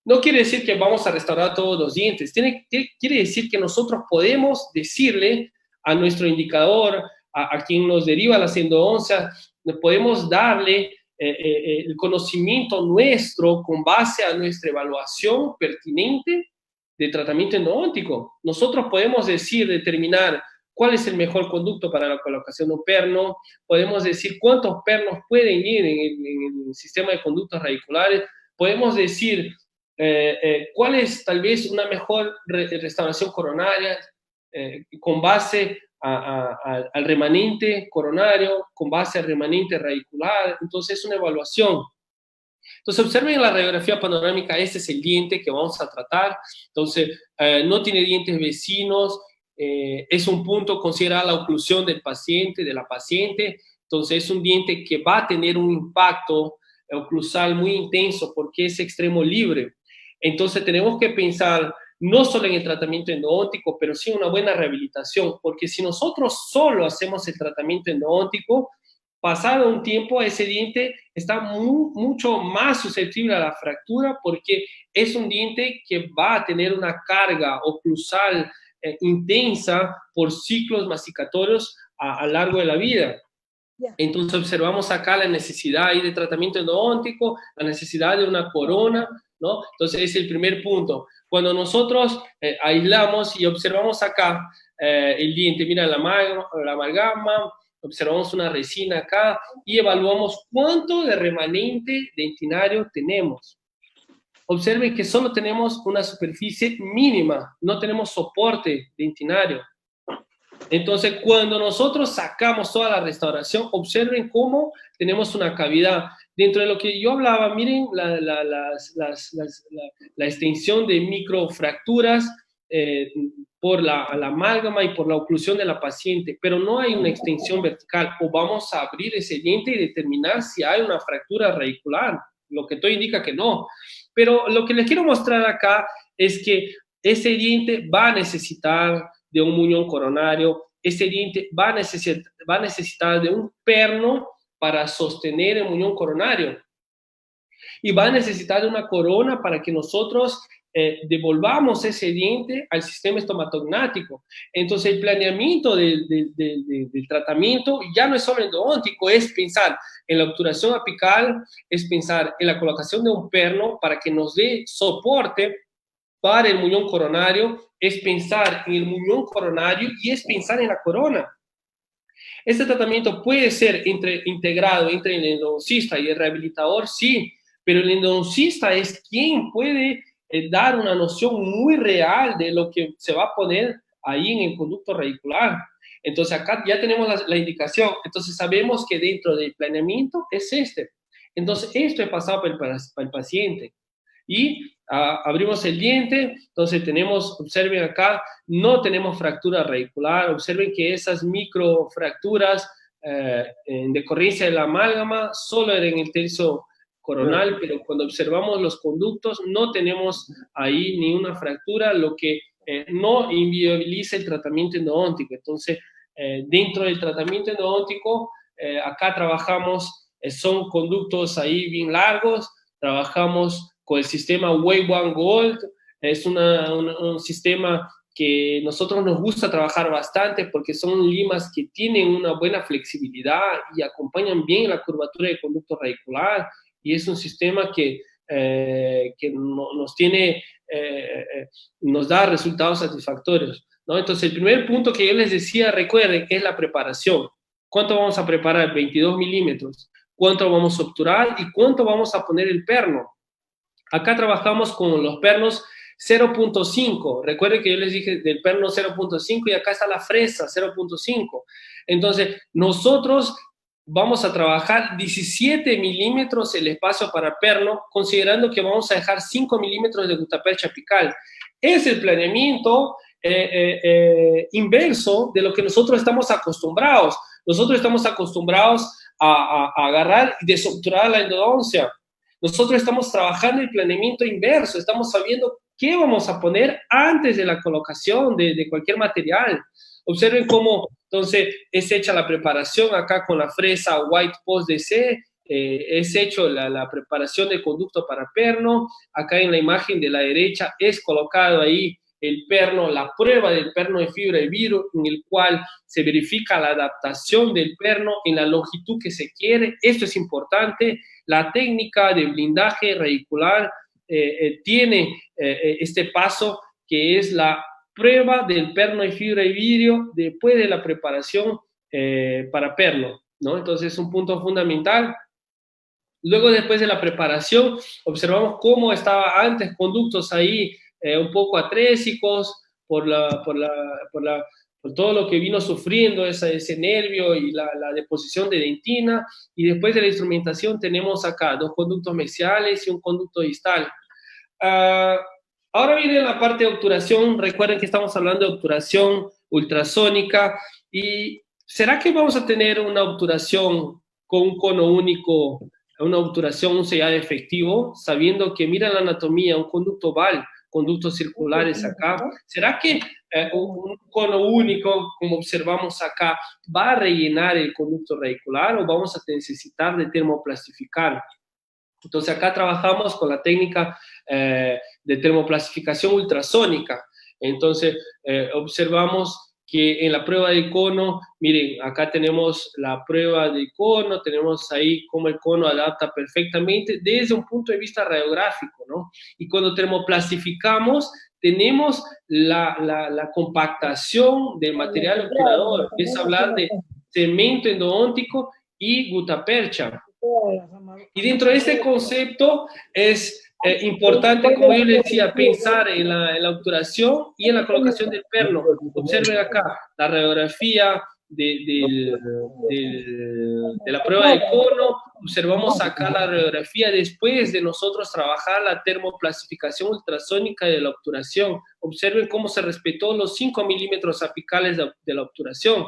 No quiere decir que vamos a restaurar todos los dientes, quiere decir que nosotros podemos decirle a nuestro indicador, a quien nos deriva las endodoncias, podemos darle el conocimiento nuestro con base a nuestra evaluación pertinente de tratamiento endodóntico. Nosotros podemos determinar cuál es el mejor conducto para la colocación de un perno, podemos decir cuántos pernos pueden ir en el sistema de conductos radiculares, podemos decir cuál es tal vez una mejor restauración coronaria con base al remanente coronario, con base al remanente radicular. Entonces es una evaluación. Entonces observen en la radiografía panorámica, este es el diente que vamos a tratar. Entonces no tiene dientes vecinos, es un punto, considera la oclusión del paciente, de la paciente. Entonces es un diente que va a tener un impacto oclusal muy intenso porque es extremo libre. Entonces tenemos que pensar no solo en el tratamiento endodóntico, pero sí en una buena rehabilitación, porque si nosotros solo hacemos el tratamiento endodóntico, pasado un tiempo ese diente está mucho más susceptible a la fractura porque es un diente que va a tener una carga oclusal intensa por ciclos masticatorios a lo largo de la vida. Entonces observamos acá la necesidad ahí de tratamiento endodóntico, la necesidad de una corona, ¿no? Entonces es el primer punto. Cuando nosotros aislamos y observamos acá el diente, mira la amalgama, observamos una resina acá y evaluamos cuánto de remanente dentinario tenemos. Observen que solo tenemos una superficie mínima, no tenemos soporte dentinario. Entonces, cuando nosotros sacamos toda la restauración, observen cómo tenemos una cavidad. Dentro de lo que yo hablaba, miren la extensión de microfracturas por la amálgama y por la oclusión de la paciente, pero no hay una extensión vertical. O vamos a abrir ese diente y determinar si hay una fractura radicular, lo que todo indica que no. Pero lo que les quiero mostrar acá es que ese diente va a necesitar de un muñón coronario, ese diente va a necesitar de un perno para sostener el muñón coronario y va a necesitar de una corona para que nosotros devolvamos ese diente al sistema estomatognático. Entonces el planeamiento del tratamiento ya no es solo endodóntico, es pensar en la obturación apical, es pensar en la colocación de un perno para que nos dé soporte para el muñón coronario, es pensar en el muñón coronario y es pensar en la corona. Este tratamiento puede ser integrado entre el endodoncista y el rehabilitador, sí, pero el endodoncista es quien puede dar una noción muy real de lo que se va a poner ahí en el conducto radicular. Entonces acá ya tenemos la indicación, entonces sabemos que dentro del planeamiento es este. Entonces esto es pasado para el paciente. Y abrimos el diente, entonces tenemos, observen acá, no tenemos fractura radicular, observen que esas microfracturas en decorrencia de la amálgama solo eran en el tercio coronal, pero cuando observamos los conductos no tenemos ahí ni una fractura, lo que no inviabiliza el tratamiento endodóntico. Entonces, dentro del tratamiento endodóntico, acá trabajamos, son conductos ahí bien largos, trabajamos con el sistema Wave One Gold, es un sistema que nosotros nos gusta trabajar bastante porque son limas que tienen una buena flexibilidad y acompañan bien la curvatura del conducto radicular, y es un sistema que que nos da resultados satisfactorios, ¿no? Entonces, el primer punto que yo les decía, recuerden, es la preparación. ¿Cuánto vamos a preparar? 22 milímetros. ¿Cuánto vamos a obturar? ¿Y cuánto vamos a poner el perno? Acá trabajamos con los pernos 0.5. Recuerden que yo les dije del perno 0.5 y acá está la fresa 0.5. Entonces, nosotros vamos a trabajar 17 milímetros el espacio para perno, considerando que vamos a dejar 5 milímetros de gutapercha apical. Es el planeamiento inverso de lo que nosotros estamos acostumbrados. Nosotros estamos acostumbrados a agarrar y desobturar la endodoncia. Nosotros estamos trabajando el planeamiento inverso, estamos sabiendo qué vamos a poner antes de la colocación de cualquier material. Observen cómo, entonces, es hecha la preparación acá con la fresa White Post DC, es hecho la preparación del conducto para perno. Acá en la imagen de la derecha es colocado ahí el perno, la prueba del perno de fibra de vidrio, en el cual se verifica la adaptación del perno en la longitud que se quiere. Esto es importante. La técnica de blindaje radicular tiene este paso, que es la prueba del perno de fibra de vidrio después de la preparación para perno, ¿no? Entonces es un punto fundamental. Luego, después de la preparación, observamos cómo estaba antes conductos ahí un poco atrésicos por todo lo que vino sufriendo ese nervio y la deposición de dentina. Y después de la instrumentación tenemos acá 2 conductos mesiales y un conducto distal. Ahora viene la parte de obturación. Recuerden que estamos hablando de obturación ultrasónica. ¿Y será que vamos a tener una obturación con un cono único, una obturación, un sellado efectivo, sabiendo que, mira la anatomía, un conducto oval, conductos circulares acá? ¿Será que un cono único, como observamos acá, va a rellenar el conducto radicular o vamos a necesitar de termoplastificar? Entonces acá trabajamos con la técnica de termoplastificación ultrasónica. Entonces observamos que en la prueba del cono, miren, acá tenemos la prueba del cono, tenemos ahí cómo el cono adapta perfectamente desde un punto de vista radiográfico, ¿no? Y cuando termoplastificamos, tenemos la compactación del material obturador, es hablar de cemento endodóntico y gutapercha. Y dentro de este concepto es importante, como yo les decía, pensar en la obturación y en la colocación del perno. Observen acá la radiografía de la prueba de cono. Observamos acá la radiografía después de nosotros trabajar la termoplastificación ultrasónica de la obturación. Observen cómo se respetó los 5 milímetros apicales de la obturación.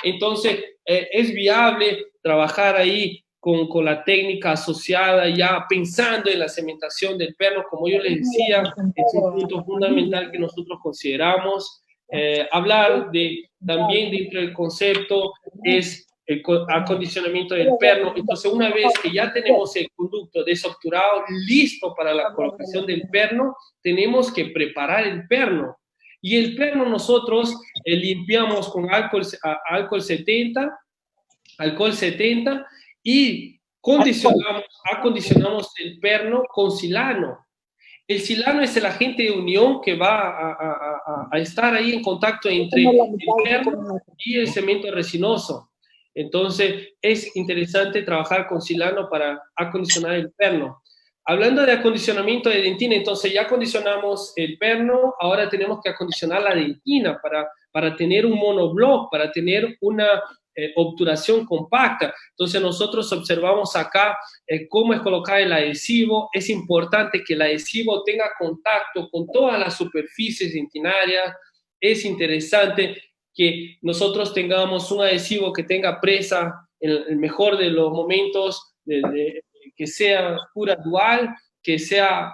Entonces, es viable trabajar ahí con la técnica asociada, ya pensando en la cementación del perno. Como yo les decía, es un punto fundamental que nosotros consideramos. Hablar también dentro del concepto es el acondicionamiento del perno. Entonces, una vez que ya tenemos el conducto desobturado, listo para la colocación del perno, tenemos que preparar el perno. Y el perno nosotros limpiamos con alcohol 70, y acondicionamos el perno con silano. El silano es el agente de unión que va a estar ahí en contacto entre el perno y el cemento resinoso. Entonces, es interesante trabajar con silano para acondicionar el perno. Hablando de acondicionamiento de dentina, entonces ya acondicionamos el perno, ahora tenemos que acondicionar la dentina para tener un monobloc, para tener una obturación compacta. Entonces nosotros observamos acá cómo es colocar el adhesivo. Es importante que el adhesivo tenga contacto con todas las superficies dentinarias. Es interesante que nosotros tengamos un adhesivo que tenga presa en el mejor de los momentos, que sea pura dual, que sea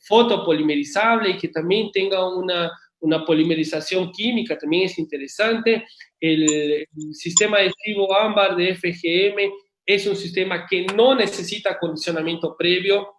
fotopolimerizable y que también tenga una polimerización química, también es interesante. El sistema adhesivo ámbar de FGM es un sistema que no necesita acondicionamiento previo,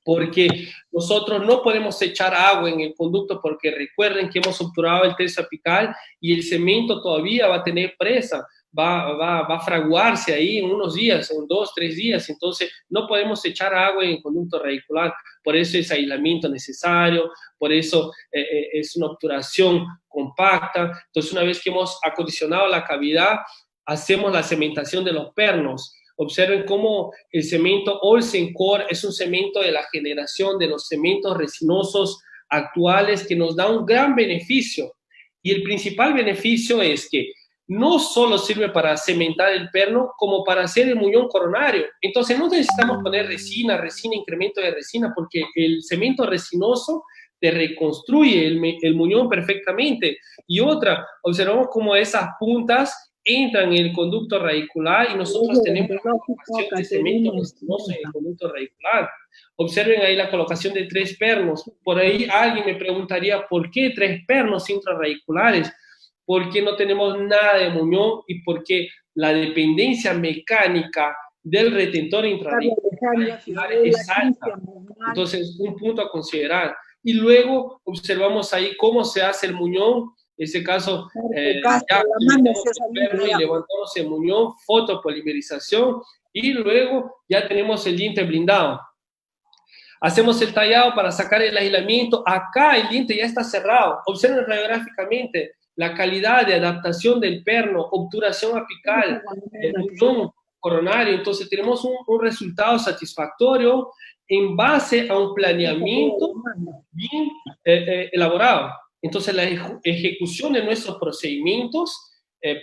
porque nosotros no podemos echar agua en el conducto, porque recuerden que hemos obturado el tercio apical y el cemento todavía va a tener presa. va a fraguarse ahí en unos días, en 2, 3 días, entonces no podemos echar agua en el conducto radicular, por eso es aislamiento necesario, por eso es una obturación compacta. Entonces, una vez que hemos acondicionado la cavidad, hacemos la cementación de los pernos. Observen cómo el cemento Olsen Core es un cemento de la generación de los cementos resinosos actuales que nos da un gran beneficio. Y el principal beneficio es que no solo sirve para cementar el perno, como para hacer el muñón coronario. Entonces no necesitamos poner resina, incremento de resina, porque el cemento resinoso te reconstruye el muñón perfectamente. Y otra, observamos cómo esas puntas entran en el conducto radicular y nosotros tenemos la colocación de cemento resinoso en el conducto radicular. Observen ahí la colocación de 3 pernos. Por ahí alguien me preguntaría, ¿por qué 3 pernos intrarradiculares? ¿Por qué no tenemos nada de muñón? Y por qué la dependencia mecánica del retentor intrarradicular es alta. Entonces, un punto a considerar. Y luego observamos ahí cómo se hace el muñón. En este caso, ya y levantamos el muñón, fotopolimerización, y luego ya tenemos el diente blindado. Hacemos el tallado para sacar el aislamiento. Acá el diente ya está cerrado. Observen radiográficamente la calidad de adaptación del perno, obturación apical, muñón coronario. Entonces tenemos un resultado satisfactorio en base a un planeamiento bien elaborado. Entonces la ejecución de nuestros procedimientos,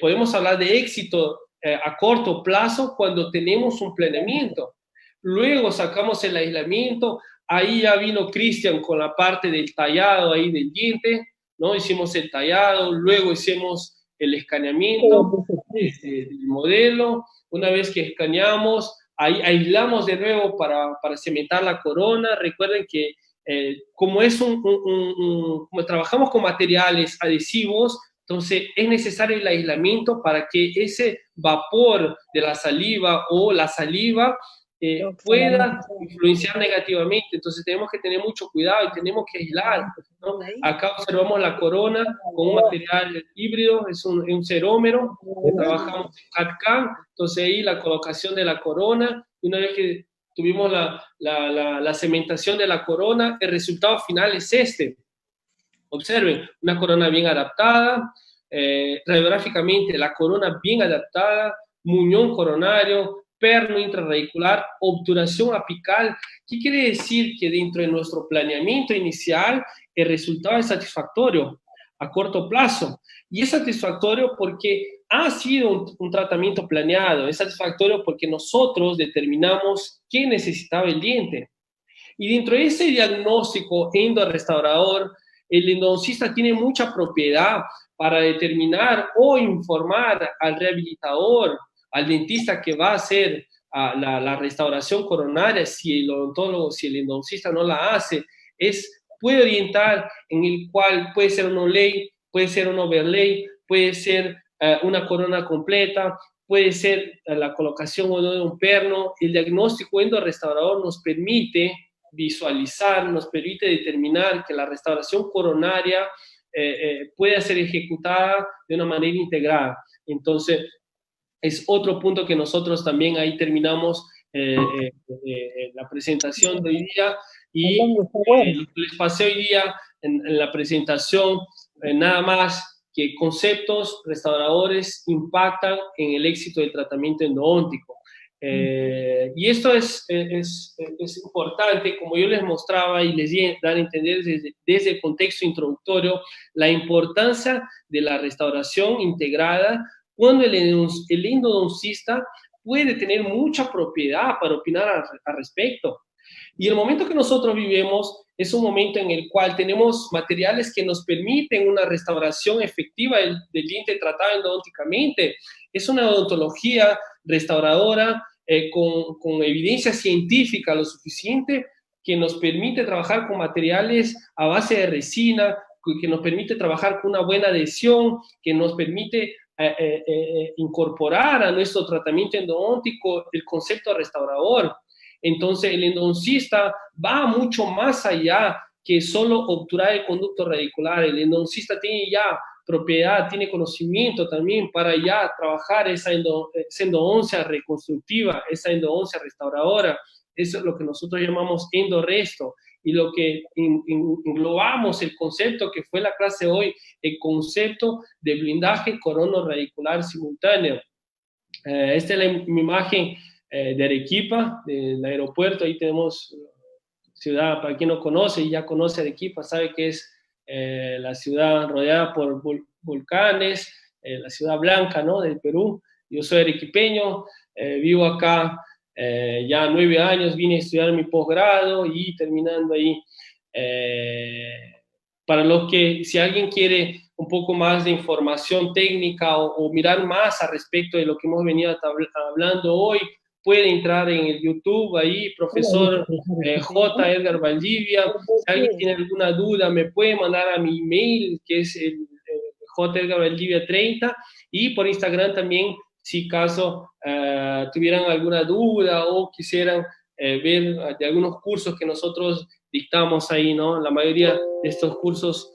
podemos hablar de éxito a corto plazo cuando tenemos un planeamiento. Luego sacamos el aislamiento, ahí ya vino Cristian con la parte del tallado ahí del diente, ¿no? Hicimos el tallado, luego hicimos el escaneamiento del modelo. Una vez que escaneamos, ahí aislamos de nuevo para cementar la corona. Recuerden que como como trabajamos con materiales adhesivos, entonces es necesario el aislamiento para que ese vapor de la saliva o la saliva pueda influenciar negativamente. Entonces tenemos que tener mucho cuidado y tenemos que aislar, ¿no? Acá observamos la corona con un material híbrido, es un cerómero, trabajamos en CAD-CAM, entonces ahí la colocación de la corona, y una vez que tuvimos la cementación de la corona, el resultado final es este. Observen, una corona bien adaptada, radiográficamente la corona bien adaptada, muñón coronario, perno intrarradicular, obturación apical. ¿Qué quiere decir? Que dentro de nuestro planeamiento inicial el resultado es satisfactorio a corto plazo. Y es satisfactorio porque ha sido un tratamiento planeado, es satisfactorio porque nosotros determinamos qué necesitaba el diente. Y dentro de ese diagnóstico endorestaurador, el endodoncista tiene mucha propiedad para determinar o informar al rehabilitador, al dentista que va a hacer la restauración coronaria, si el odontólogo, si el endodoncista no la hace, puede orientar en el cual puede ser un ley, puede ser un overlay, puede ser una corona completa, puede ser la colocación o no de un perno. El diagnóstico endorestaurador nos permite visualizar, nos permite determinar que la restauración coronaria puede ser ejecutada de una manera integrada. Entonces, es otro punto que nosotros también ahí terminamos la presentación de hoy día, y les pasé hoy día en la presentación nada más que conceptos restauradores impactan en el éxito del tratamiento endodóntico. Y esto es importante, como yo les mostraba y les di a entender desde el contexto introductorio, la importancia de la restauración integrada cuando el endodoncista puede tener mucha propiedad para opinar al respecto. Y el momento que nosotros vivimos es un momento en el cual tenemos materiales que nos permiten una restauración efectiva del diente tratado endodónticamente. Es una odontología restauradora con evidencia científica lo suficiente que nos permite trabajar con materiales a base de resina, que nos permite trabajar con una buena adhesión, que nos permite incorporar a nuestro tratamiento endodóntico el concepto restaurador. Entonces, el endodoncista va mucho más allá que solo obturar el conducto radicular. El endodoncista tiene ya propiedad, tiene conocimiento también para ya trabajar esa endodoncia reconstructiva, esa endodoncia restauradora. Eso es lo que nosotros llamamos endoresto, y lo que englobamos el concepto que fue la clase hoy, el concepto de blindaje corono-radicular simultáneo. Esta es mi imagen de Arequipa, del aeropuerto. Ahí tenemos ciudad, para quien no conoce y ya conoce Arequipa, sabe que es la ciudad rodeada por volcanes, la ciudad blanca, ¿no?, del Perú. Yo soy arequipeño, vivo acá ya 9 años, vine a estudiar mi posgrado y terminando ahí. Para los que, si alguien quiere un poco más de información técnica o mirar más al respecto de lo que hemos venido hablando hoy, puede entrar en el YouTube, ahí, profesor J. Edgar Valdivia. Si alguien tiene alguna duda, me puede mandar a mi email, que es el J. Edgar Valdivia 30, y por Instagram también, si caso tuvieran alguna duda o quisieran ver de algunos cursos que nosotros dictamos ahí, ¿no? La mayoría de estos cursos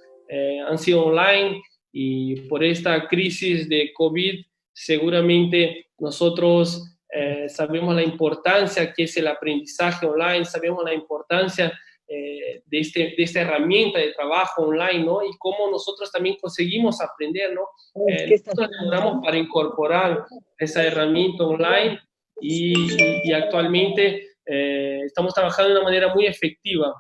han sido online, y por esta crisis de COVID, seguramente nosotros sabemos la importancia que es el aprendizaje online, sabemos la importancia de esta herramienta de trabajo online, ¿no? Y cómo nosotros también conseguimos aprender, ¿no? Nosotros logramos para incorporar esa herramienta online, y actualmente estamos trabajando de una manera muy efectiva.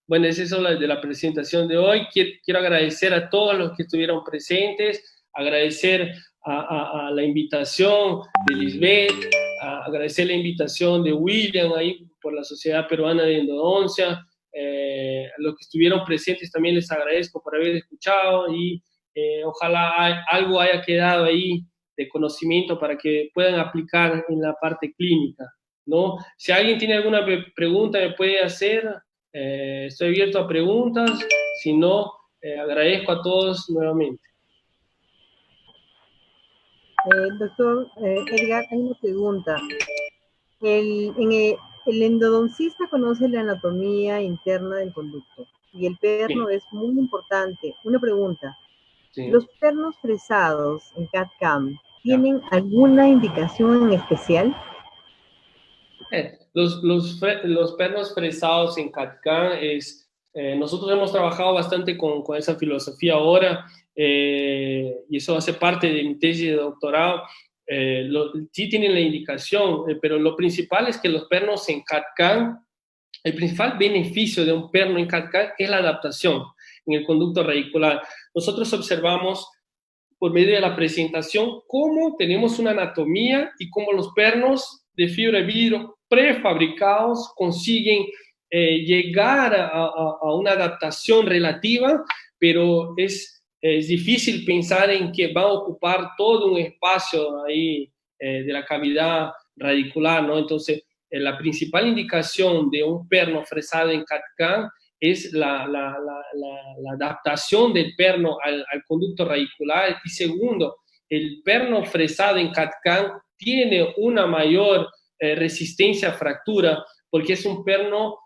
Bueno, es eso de la presentación de hoy. Quiero agradecer a todos los que estuvieron presentes, agradecer a la invitación de Lisbeth, agradecer la invitación de William ahí por la Sociedad Peruana de Endodoncia. A los que estuvieron presentes también les agradezco por haber escuchado, y ojalá algo haya quedado ahí de conocimiento para que puedan aplicar en la parte clínica, ¿no? Si alguien tiene alguna pregunta, me puede hacer. Estoy abierto a preguntas. Si no, agradezco a todos nuevamente. Doctor Edgar, hay una pregunta. El endodoncista conoce la anatomía interna del conducto y el perno sí es muy importante. Una pregunta. Sí. ¿Los pernos fresados en CAD/CAM tienen alguna indicación en especial? Los pernos fresados en CAD/CAM nosotros hemos trabajado bastante con esa filosofía ahora, y eso hace parte de mi tesis de doctorado. Sí tienen la indicación, pero lo principal es que los pernos en CAD/CAM, el principal beneficio de un perno en CAD/CAM es la adaptación en el conducto radicular. Nosotros observamos por medio de la presentación cómo tenemos una anatomía y cómo los pernos de fibra de vidrio prefabricados consiguen llegar a una adaptación relativa, pero es difícil pensar en que va a ocupar todo un espacio ahí de la cavidad radicular, ¿no? Entonces, la principal indicación de un perno fresado en CAD/CAM es la adaptación del perno al conducto radicular. Y segundo, el perno fresado en CAD/CAM tiene una mayor resistencia a fractura, porque es un perno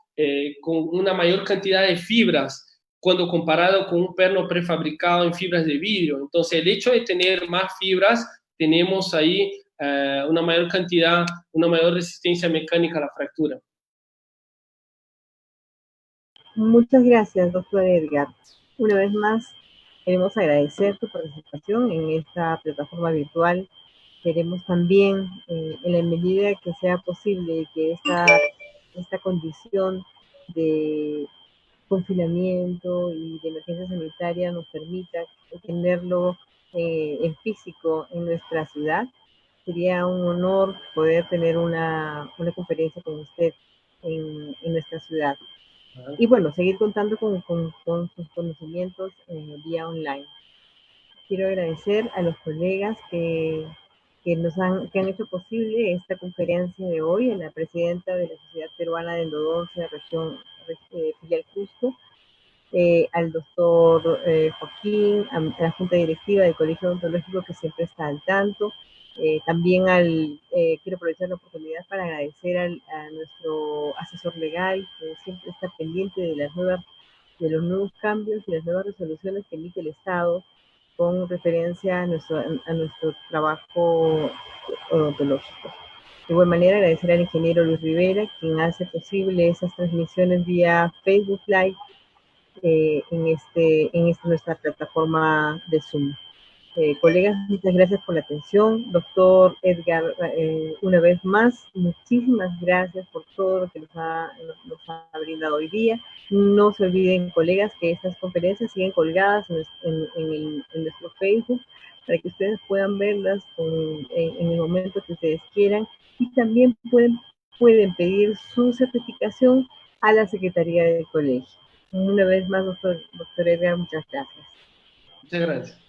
con una mayor cantidad de fibras cuando comparado con un perno prefabricado en fibras de vidrio. Entonces, el hecho de tener más fibras, tenemos ahí una mayor cantidad, una mayor resistencia mecánica a la fractura. Muchas gracias, doctor Edgar. Una vez más, queremos agradecer tu participación en esta plataforma virtual. Queremos también, en la medida que sea posible, que esta condición de confinamiento y de emergencia sanitaria nos permita tenerlo en físico en nuestra ciudad. Sería un honor poder tener una conferencia con usted en nuestra ciudad. Y bueno, seguir contando con sus conocimientos vía online. Quiero agradecer a los colegas que han hecho posible esta conferencia de hoy, a la presidenta de la Sociedad Peruana de Endodoncia, región filial Cusco, al doctor Joaquín, a la Junta Directiva del Colegio Odontológico, que siempre está al tanto. También quiero aprovechar la oportunidad para agradecer a nuestro asesor legal, que siempre está pendiente de las nuevas de los nuevos cambios y las nuevas resoluciones que emite el Estado con referencia a nuestro trabajo odontológico. De igual manera, agradecer al ingeniero Luis Rivera, quien hace posible esas transmisiones vía Facebook Live en nuestra plataforma de Zoom. Colegas, muchas gracias por la atención. Doctor Edgar, una vez más, muchísimas gracias por todo lo que nos ha brindado hoy día. No se olviden, colegas, que estas conferencias siguen colgadas en nuestro Facebook para que ustedes puedan verlas en el momento que ustedes quieran, y también pueden pedir su certificación a la Secretaría del Colegio. Una vez más, doctor Edgar, muchas gracias. Muchas gracias.